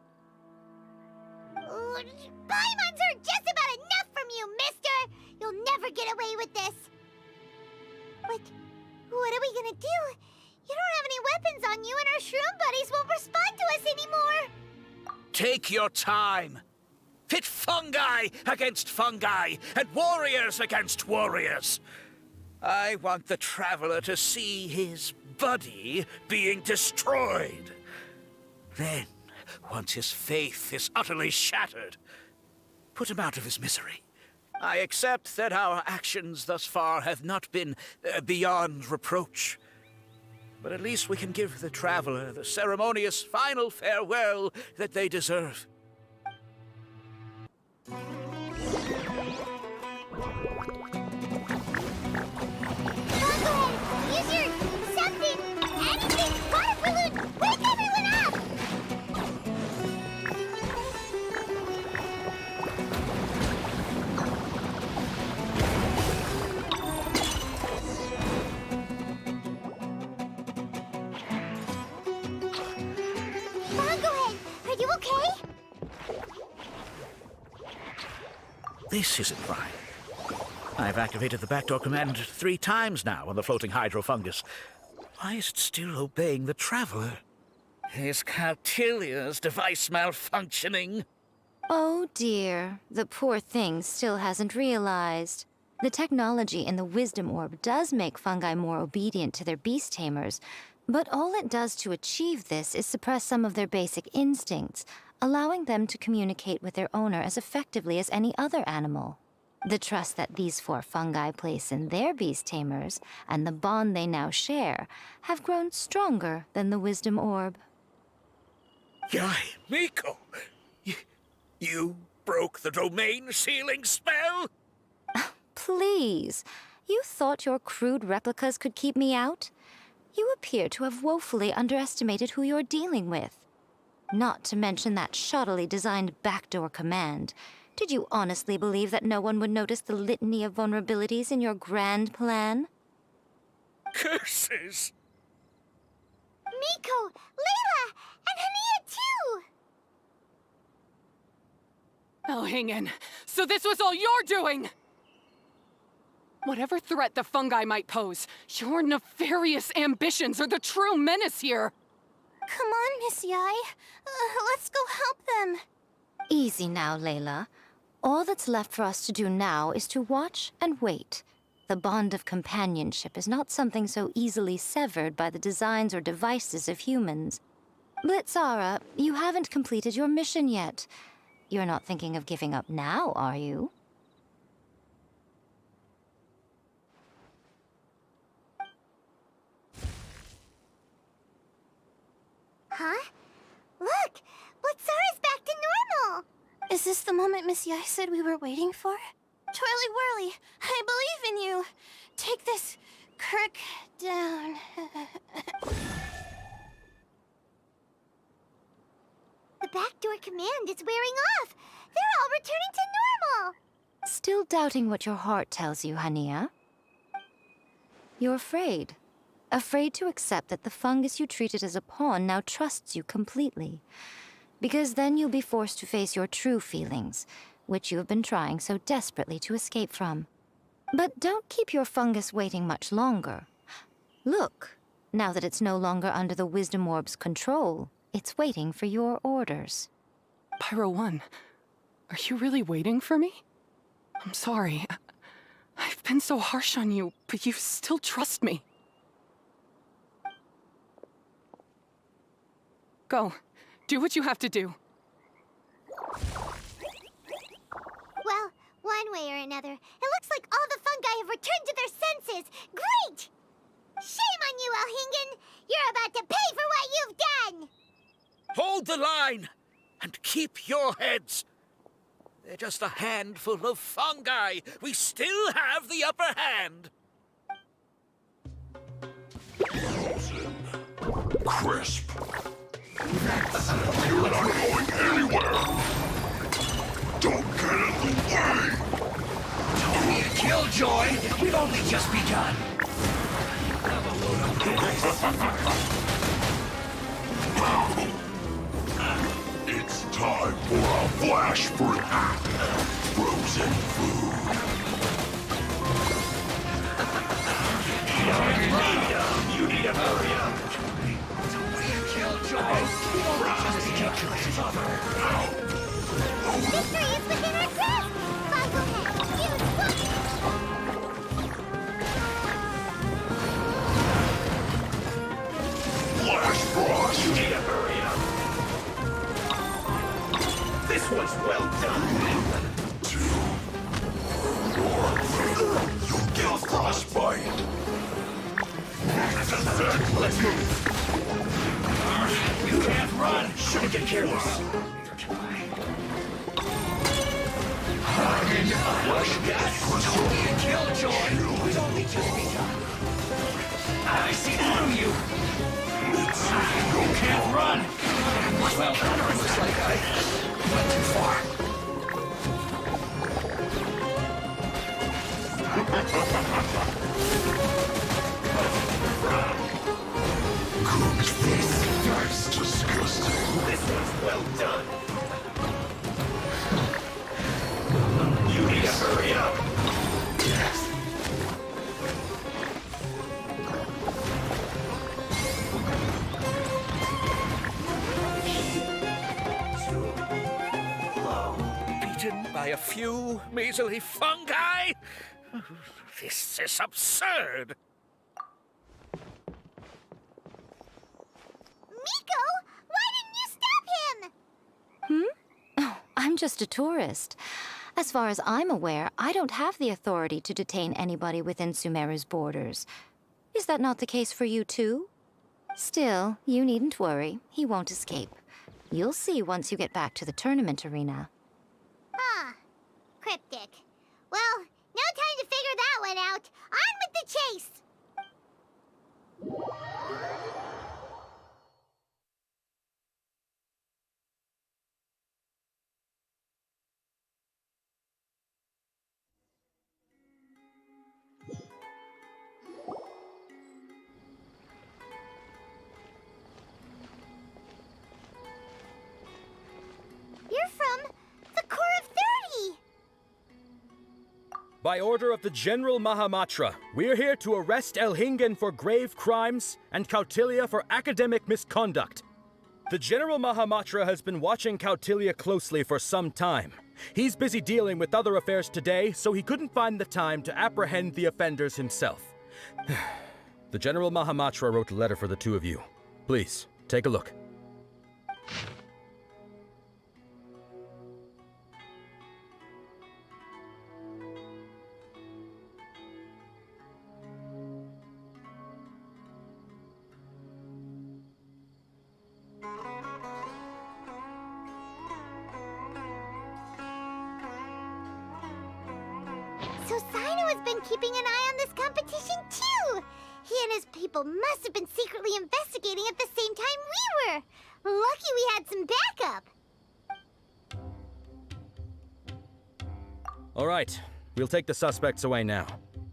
Paimons are just about enough from you, mister! You'll never get away with this! But what are we gonna do? You don't have any weapons on you, and our shroom buddies won't respond to us anymore! Take your time. Pit fungi against fungi, and warriors against warriors. I want the Traveler to see his buddy being destroyed. Then, once his faith is utterly shattered, put him out of his misery. I accept that our actions thus far have not been beyond reproach. But at least we can give the Traveler the ceremonious final farewell that they deserve. Use your something, anything, fire balloon! Wake everyone up! Bongohead, are you okay? This isn't right. I've activated the backdoor command 3 times now on the floating hydrofungus. Why is it still obeying the Traveler? Is Cautilia's device malfunctioning? Oh dear, the poor thing still hasn't realized. The technology in the Wisdom Orb does make fungi more obedient to their beast tamers, but all it does to achieve this is suppress some of their basic instincts, allowing them to communicate with their owner as effectively as any other animal. The trust that these 4 fungi place in their beast tamers, and the bond they now share, have grown stronger than the Wisdom Orb. Yai, Miko! You broke the domain sealing spell? Please, you thought your crude replicas could keep me out? You appear to have woefully underestimated who you're dealing with. Not to mention that shoddily designed backdoor command. Did you honestly believe that no one would notice the litany of vulnerabilities in your grand plan? Curses! Miko, Layla, and Hania too! Oh, hang in. So this was all you're doing! Whatever threat the fungi might pose, your nefarious ambitions are the true menace here! Come on, Miss Yai. Let's go help them. Easy now, Layla. All that's left for us to do now is to watch and wait. The bond of companionship is not something so easily severed by the designs or devices of humans. Blitzara, you haven't completed your mission yet. You're not thinking of giving up now, are you? Huh? Look! Blitzara's back to normal! Is this the moment Miss Yai said we were waiting for? Twirly Whirly, I believe in you. Take this crook down. The backdoor command is wearing off! They're all returning to normal! Still doubting what your heart tells you, Hania? You're afraid. Afraid to accept that the fungus you treated as a pawn now trusts you completely. Because then you'll be forced to face your true feelings, which you have been trying so desperately to escape from. But don't keep your fungus waiting much longer. Look, now that it's no longer under the Wisdom Orb's control, it's waiting for your orders. Pyro 1, are you really waiting for me? I'm sorry. I've been so harsh on you, but you still trust me. Go. Do what you have to do. Well, one way or another, it looks like all the fungi have returned to their senses! Great! Shame on you, Elhingen! You're about to pay for what you've done! Hold the line! And keep your heads! They're just a handful of fungi. We still have the upper hand. Crisp. You're not going anywhere. Don't get in the way. Don't be a killjoy. We've only just begun. It's time for a flash freak. Frozen food. You need to hurry up. Don't be a killjoy. We've only just begun. Victory is within our grasp! Bogglehead, use what? Flash frost. You need to hurry up. This one's well done. 2. You'll get frostbite. Let's move. You can't run. Shouldn't get careless. Don't be a killjoy. We've only just begun. I see through you. You can't run. Well, looks like I went too far. Cooked food. That's disgusting. This one's well done. You need to hurry up. Yes. Beaten by a few measly fungi? This is absurd. Miko, why didn't you stop him? Oh, I'm just a tourist. As far as I'm aware, I don't have the authority to detain anybody within Sumeru's borders. Is that not the case for you too? Still, you needn't worry. He won't escape. You'll see once you get back to the tournament arena. Huh. Cryptic. Well, no time to figure that one out. On with the chase! You're from the Corps of 30! By order of the General Mahamatra, we're here to arrest Elhingen for grave crimes and Kautilya for academic misconduct. The General Mahamatra has been watching Kautilya closely for some time. He's busy dealing with other affairs today, so he couldn't find the time to apprehend the offenders himself. The General Mahamatra wrote a letter for the two of you. Please, take a look. So Sino has been keeping an eye on this competition too! He and his people must have been secretly investigating at the same time we were! Lucky we had some backup! All right, we'll take the suspects away now.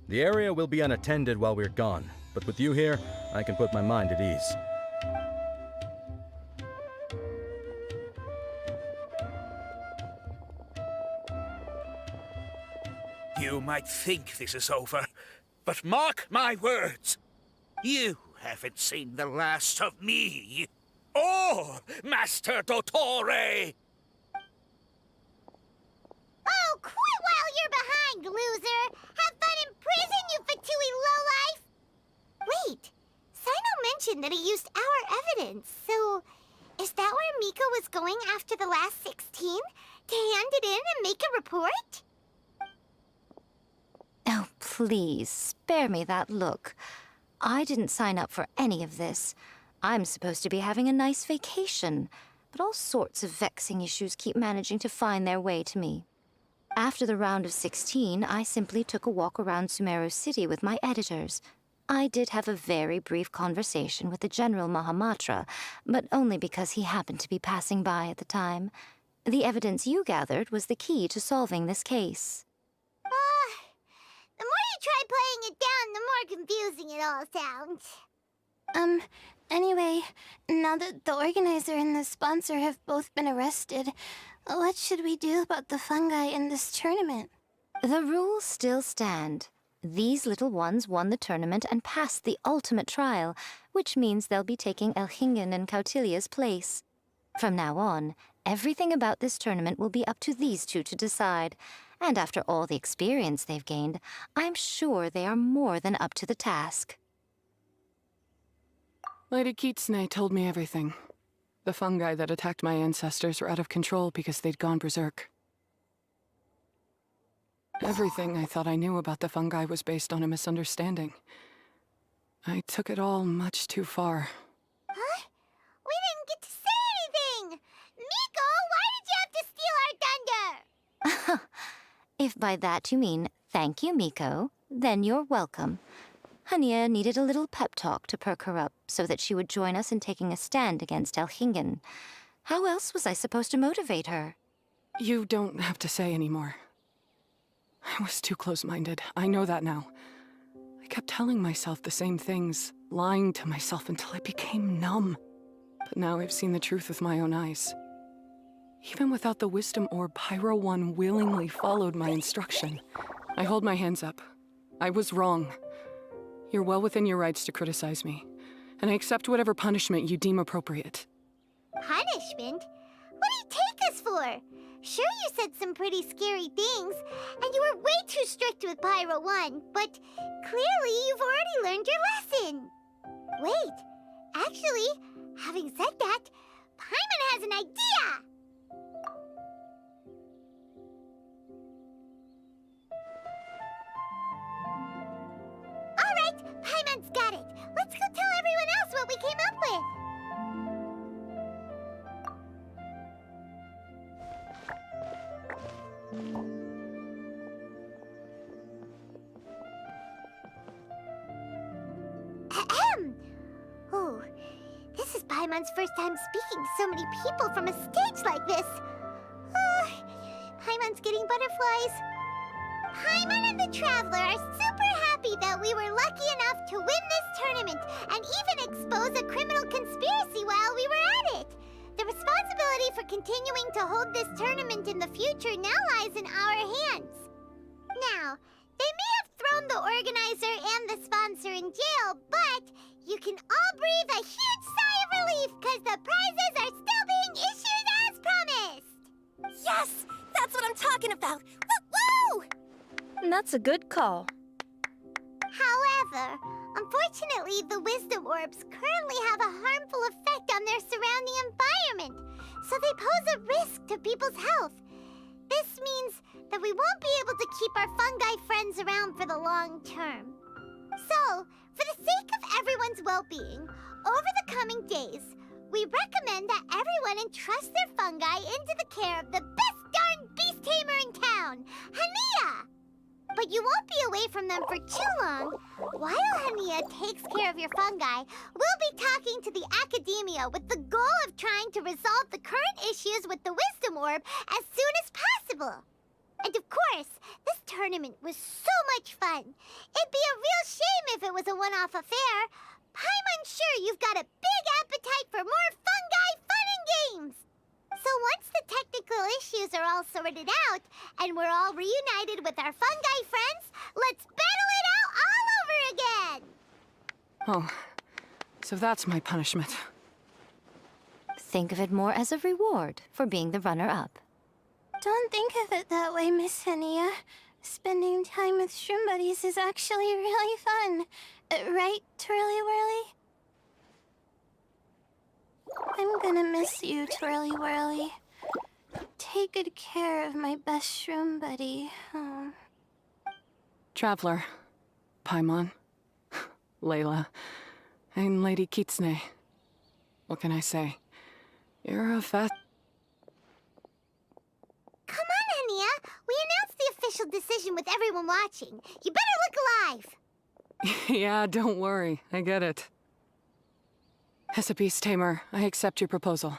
The area will be unattended while we're gone, but with you here, I can put my mind at ease. You might think this is over, but mark my words. You haven't seen the last of me. Or Master Dottore! Oh, quit while you're behind, loser! Have fun in prison, you fatui lowlife! Wait, Sino mentioned that he used our evidence, so is that where Miko was going after the last 16? To hand it in and make a report? Oh, please, spare me that look. I didn't sign up for any of this. I'm supposed to be having a nice vacation, but all sorts of vexing issues keep managing to find their way to me. After the round of 16, I simply took a walk around Sumeru City with my editors. I did have a very brief conversation with the General Mahamatra, but only because he happened to be passing by at the time. The evidence you gathered was the key to solving this case. The more you try playing it down, the more confusing it all sounds. Anyway, now that the organizer and the sponsor have both been arrested, what should we do about the fungi in this tournament? The rules still stand. These little ones won the tournament and passed the ultimate trial, which means they'll be taking Elhingen and Cautilia's place. From now on, everything about this tournament will be up to these two to decide. And after all the experience they've gained, I'm sure they are more than up to the task. Lady Kitsune told me everything. The fungi that attacked my ancestors were out of control because they'd gone berserk. Everything I thought I knew about the fungi was based on a misunderstanding. I took it all much too far. Huh? We didn't get to say anything! Miko, why did you have to steal our thunder? If by that you mean thank you, Miko, then you're welcome. Hania needed a little pep talk to perk her up so that she would join us in taking a stand against Elhingen. How else was I supposed to motivate her? You don't have to say anymore. I was too close-minded. I know that now. I kept telling myself the same things, lying to myself until I became numb. But now I've seen the truth with my own eyes. Even without the wisdom orb, Pyro 1 willingly followed my instruction. I hold my hands up. I was wrong. You're well within your rights to criticize me, and I accept whatever punishment you deem appropriate. Punishment? What do you take us for? Sure, you said some pretty scary things, and you were way too strict with Pyro 1, but clearly you've already learned your lesson. Wait, actually, having said that, Paimon has an idea! Alright, Paimon's got it. Let's go tell everyone else what we came up with. Ahem. Oh, this is Paimon's first time speaking to so many people from a stage like this. Paimon's getting butterflies. Paimon and the Traveler are super happy that we were lucky enough to win this tournament and even expose a criminal conspiracy while we were at it. The responsibility for continuing to hold this tournament in the future now lies in our hands. Now, they may have thrown the organizer and the sponsor in jail, but you can all breathe a huge sigh of relief because the prizes are still being issued as promised. Yes! That's what I'm talking about! Woo-woo! That's a good call. However, unfortunately, the wisdom orbs currently have a harmful effect on their surrounding environment, so they pose a risk to people's health. This means that we won't be able to keep our fungi friends around for the long term. So, for the sake of everyone's well-being, over the coming days, we recommend that everyone entrust their fungi into the care of the best darn beast tamer in town, Hania! But you won't from them for too long. While Hania takes care of your fungi, we'll be talking to the Academia with the goal of trying to resolve the current issues with the Wisdom Orb as soon as possible. And of course, this tournament was so much fun. It'd be a real shame if it was a one-off affair. I'm sure you've got a big appetite for more fungi fun and games. So once the technical issues are all sorted out, and we're all reunited with our fungi friends, let's battle it out all over again! Oh, so that's my punishment. Think of it more as a reward for being the runner-up. Don't think of it that way, Miss Hania. Spending time with shroom buddies is actually really fun. Right, Twirly Whirly? I'm gonna miss you, Twirly Whirly. Take good care of my best shroom buddy. Oh. Traveler, Paimon, Layla, and Lady Kitsune. What can I say? You're a fat... Come on, Hania. We announced the official decision with everyone watching. You better look alive. Yeah, don't worry. I get it. As a beast tamer, I accept your proposal.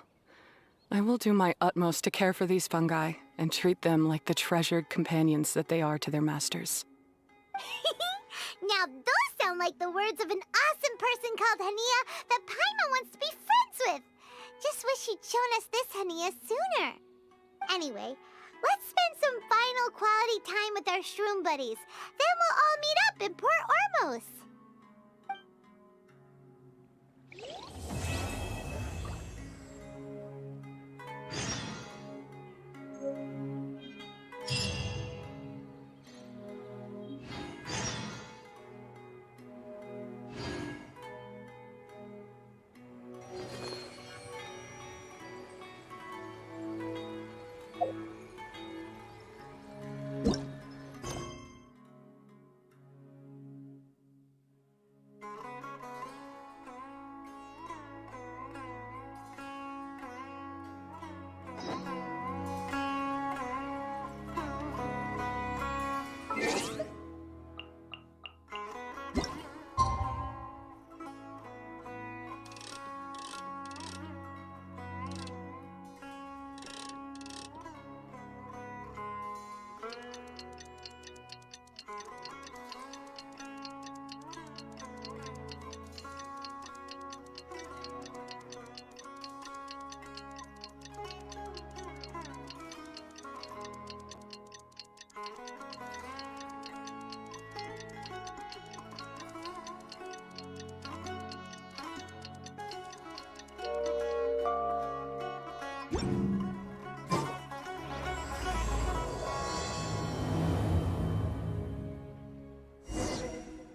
I will do my utmost to care for these fungi and treat them like the treasured companions that they are to their masters. Now those sound like the words of an awesome person called Hania that Paimon wants to be friends with. Just wish she'd shown us this Hania sooner. Anyway, let's spend some final quality time with our shroom buddies. Then we'll all meet up in Port Ormos.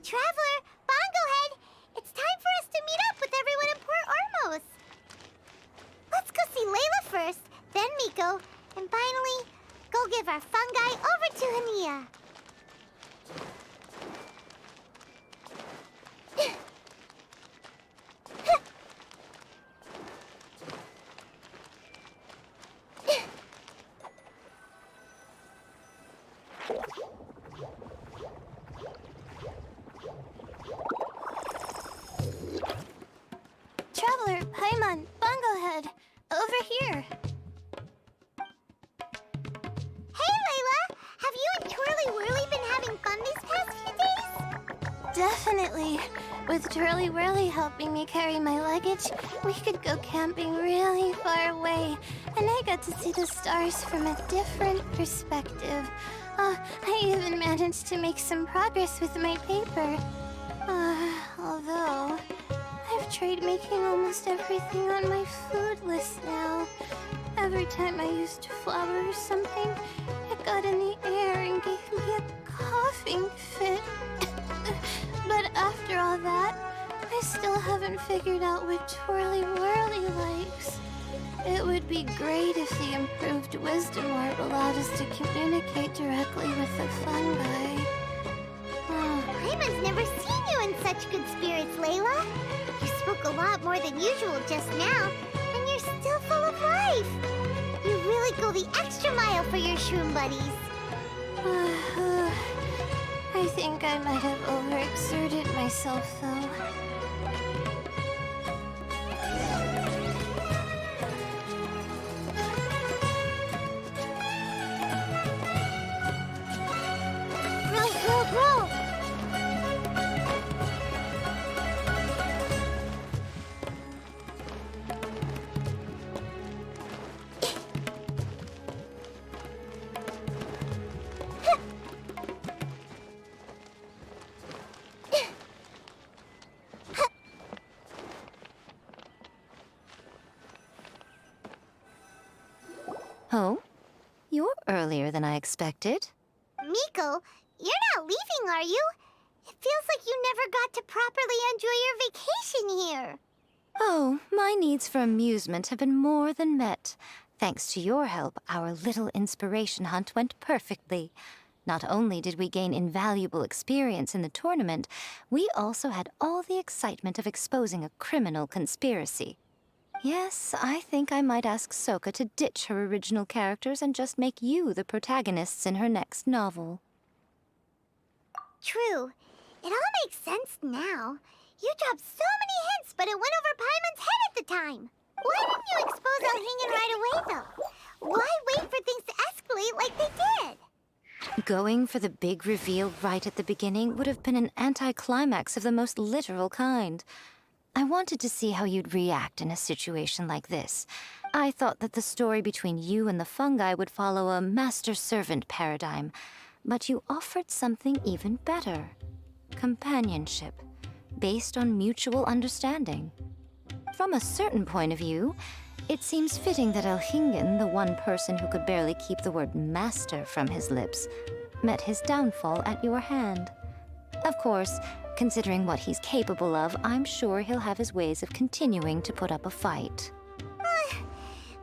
Traveler, Bongohead, it's time for us to meet up with everyone in Port Ormos. Let's go see Layla first, then Miko, and finally, go give our fungi over to Hania. Traveler, Paimon, Bongohead, over here. Hey, Layla! Have you and Twirly Whirly been having fun these past few days? Definitely. With Twirly Whirly helping me carry my luggage, we could go camping really far away, and I got to see the stars from a different perspective. I even managed to make some progress with my paper. Although, I've tried making almost everything on my food list now. Every time I used flour or something, it got in the air and gave me a coughing fit. But after all that, I still haven't figured out what Twirly Whirly likes. It would be great if the improved Wisdom Orb allowed us to communicate directly with the fungi. Paimon's never seen you in such good spirits, Layla. You spoke a lot more than usual just now, and you're still full of life. You really go the extra mile for your shroom buddies. I think I might have overexerted myself, though. Grow, grow, grow! Oh? You're earlier than I expected. Miko, you're not leaving, are you? It feels like you never got to properly enjoy your vacation here. Oh, my needs for amusement have been more than met. Thanks to your help, our little inspiration hunt went perfectly. Not only did we gain invaluable experience in the tournament, we also had all the excitement of exposing a criminal conspiracy. Yes, I think I might ask Soka to ditch her original characters and just make you the protagonists in her next novel. True. It all makes sense now. You dropped so many hints, but it went over Paimon's head at the time. Why didn't you expose Alhingen right away, though? Why wait for things to escalate like they did? Going for the big reveal right at the beginning would have been an anticlimax of the most literal kind. I wanted to see how you'd react in a situation like this. I thought that the story between you and the fungi would follow a master-servant paradigm, but you offered something even better. Companionship, based on mutual understanding. From a certain point of view, it seems fitting that Alhingen, the one person who could barely keep the word master from his lips, met his downfall at your hand. Of course, considering what he's capable of, I'm sure he'll have his ways of continuing to put up a fight.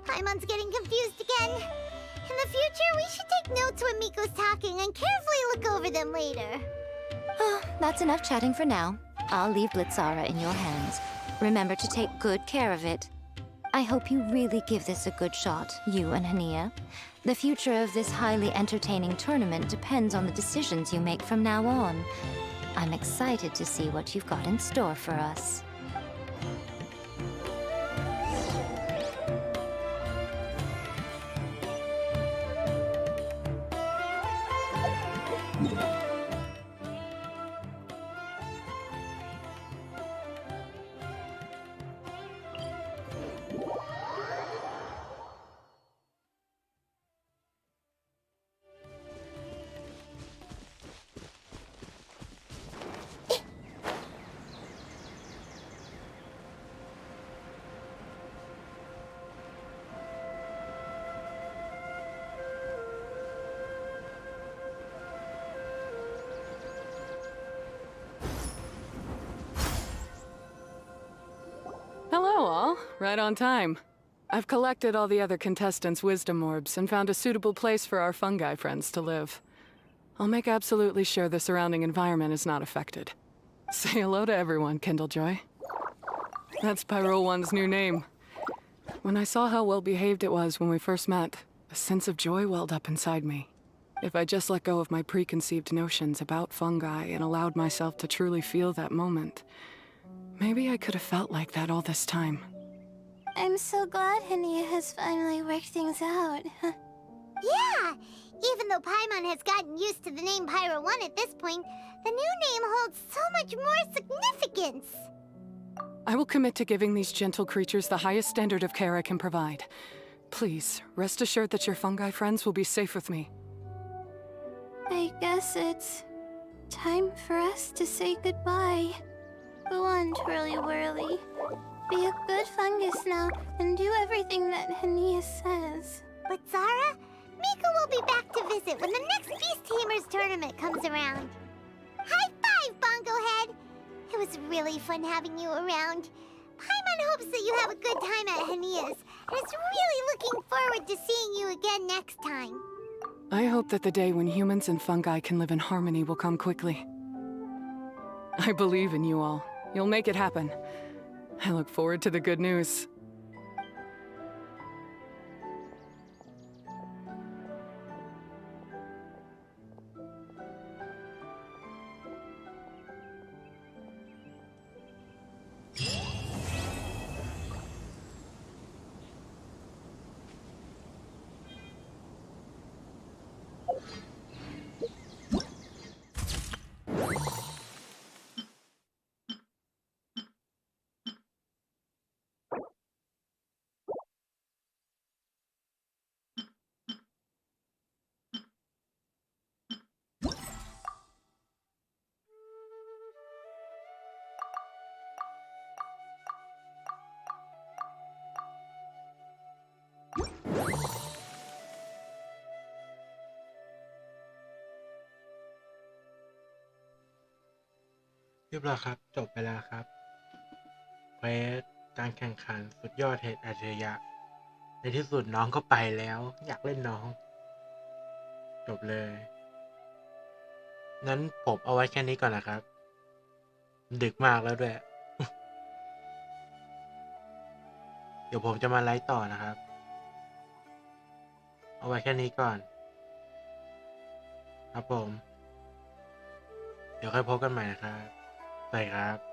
Paimon's getting confused again. In the future, we should take notes when Miko's talking and carefully look over them later. That's enough chatting for now. I'll leave Blitzara in your hands. Remember to take good care of it. I hope you really give this a good shot, you and Hania. The future of this highly entertaining tournament depends on the decisions you make from now on. I'm excited to see what you've got in store for us. Hello, all. Right on time. I've collected all the other contestants' wisdom orbs and found a suitable place for our fungi friends to live. I'll make absolutely sure the surrounding environment is not affected. Say hello to everyone, Kindlejoy. That's Pyro One's new name. When I saw how well behaved it was when we first met, a sense of joy welled up inside me. If I just let go of my preconceived notions about fungi and allowed myself to truly feel that moment, maybe I could have felt like that all this time. I'm so glad Hania has finally worked things out. Yeah! Even though Paimon has gotten used to the name Pyro 1 at this point, the new name holds so much more significance! I will commit to giving these gentle creatures the highest standard of care I can provide. Please, rest assured that your fungi friends will be safe with me. I guess it's time for us to say goodbye. Go on, Twirly Whirly. Be a good fungus now, and do everything that Hania says. But Zara, Miko will be back to visit when the next Beast Tamers tournament comes around. High five, Bongo Head! It was really fun having you around. Paimon hopes that you have a good time at Hania's, and is really looking forward to seeing you again next time. I hope that the day when humans and fungi can live in harmony will come quickly. I believe in you all. You'll make it happen. I look forward to the good news. เรียบร้อยครับจบไปแล้วครับเควสการแข่งขันสุดยอดเหตุอาชญะในที่สุดน้องก็ไปแล้วอยากเล่นน้องจบเลยงั้นผมเอาไว้แค่นี้ก่อนนะครับ ดึกมากแล้วด้วย เดี๋ยวผมจะมาไลฟ์ต่อนะครับ เอาไว้แค่นี้ก่อน ครับผม เดี๋ยวค่อยพบกันใหม่นะครับ สวัสดีครับ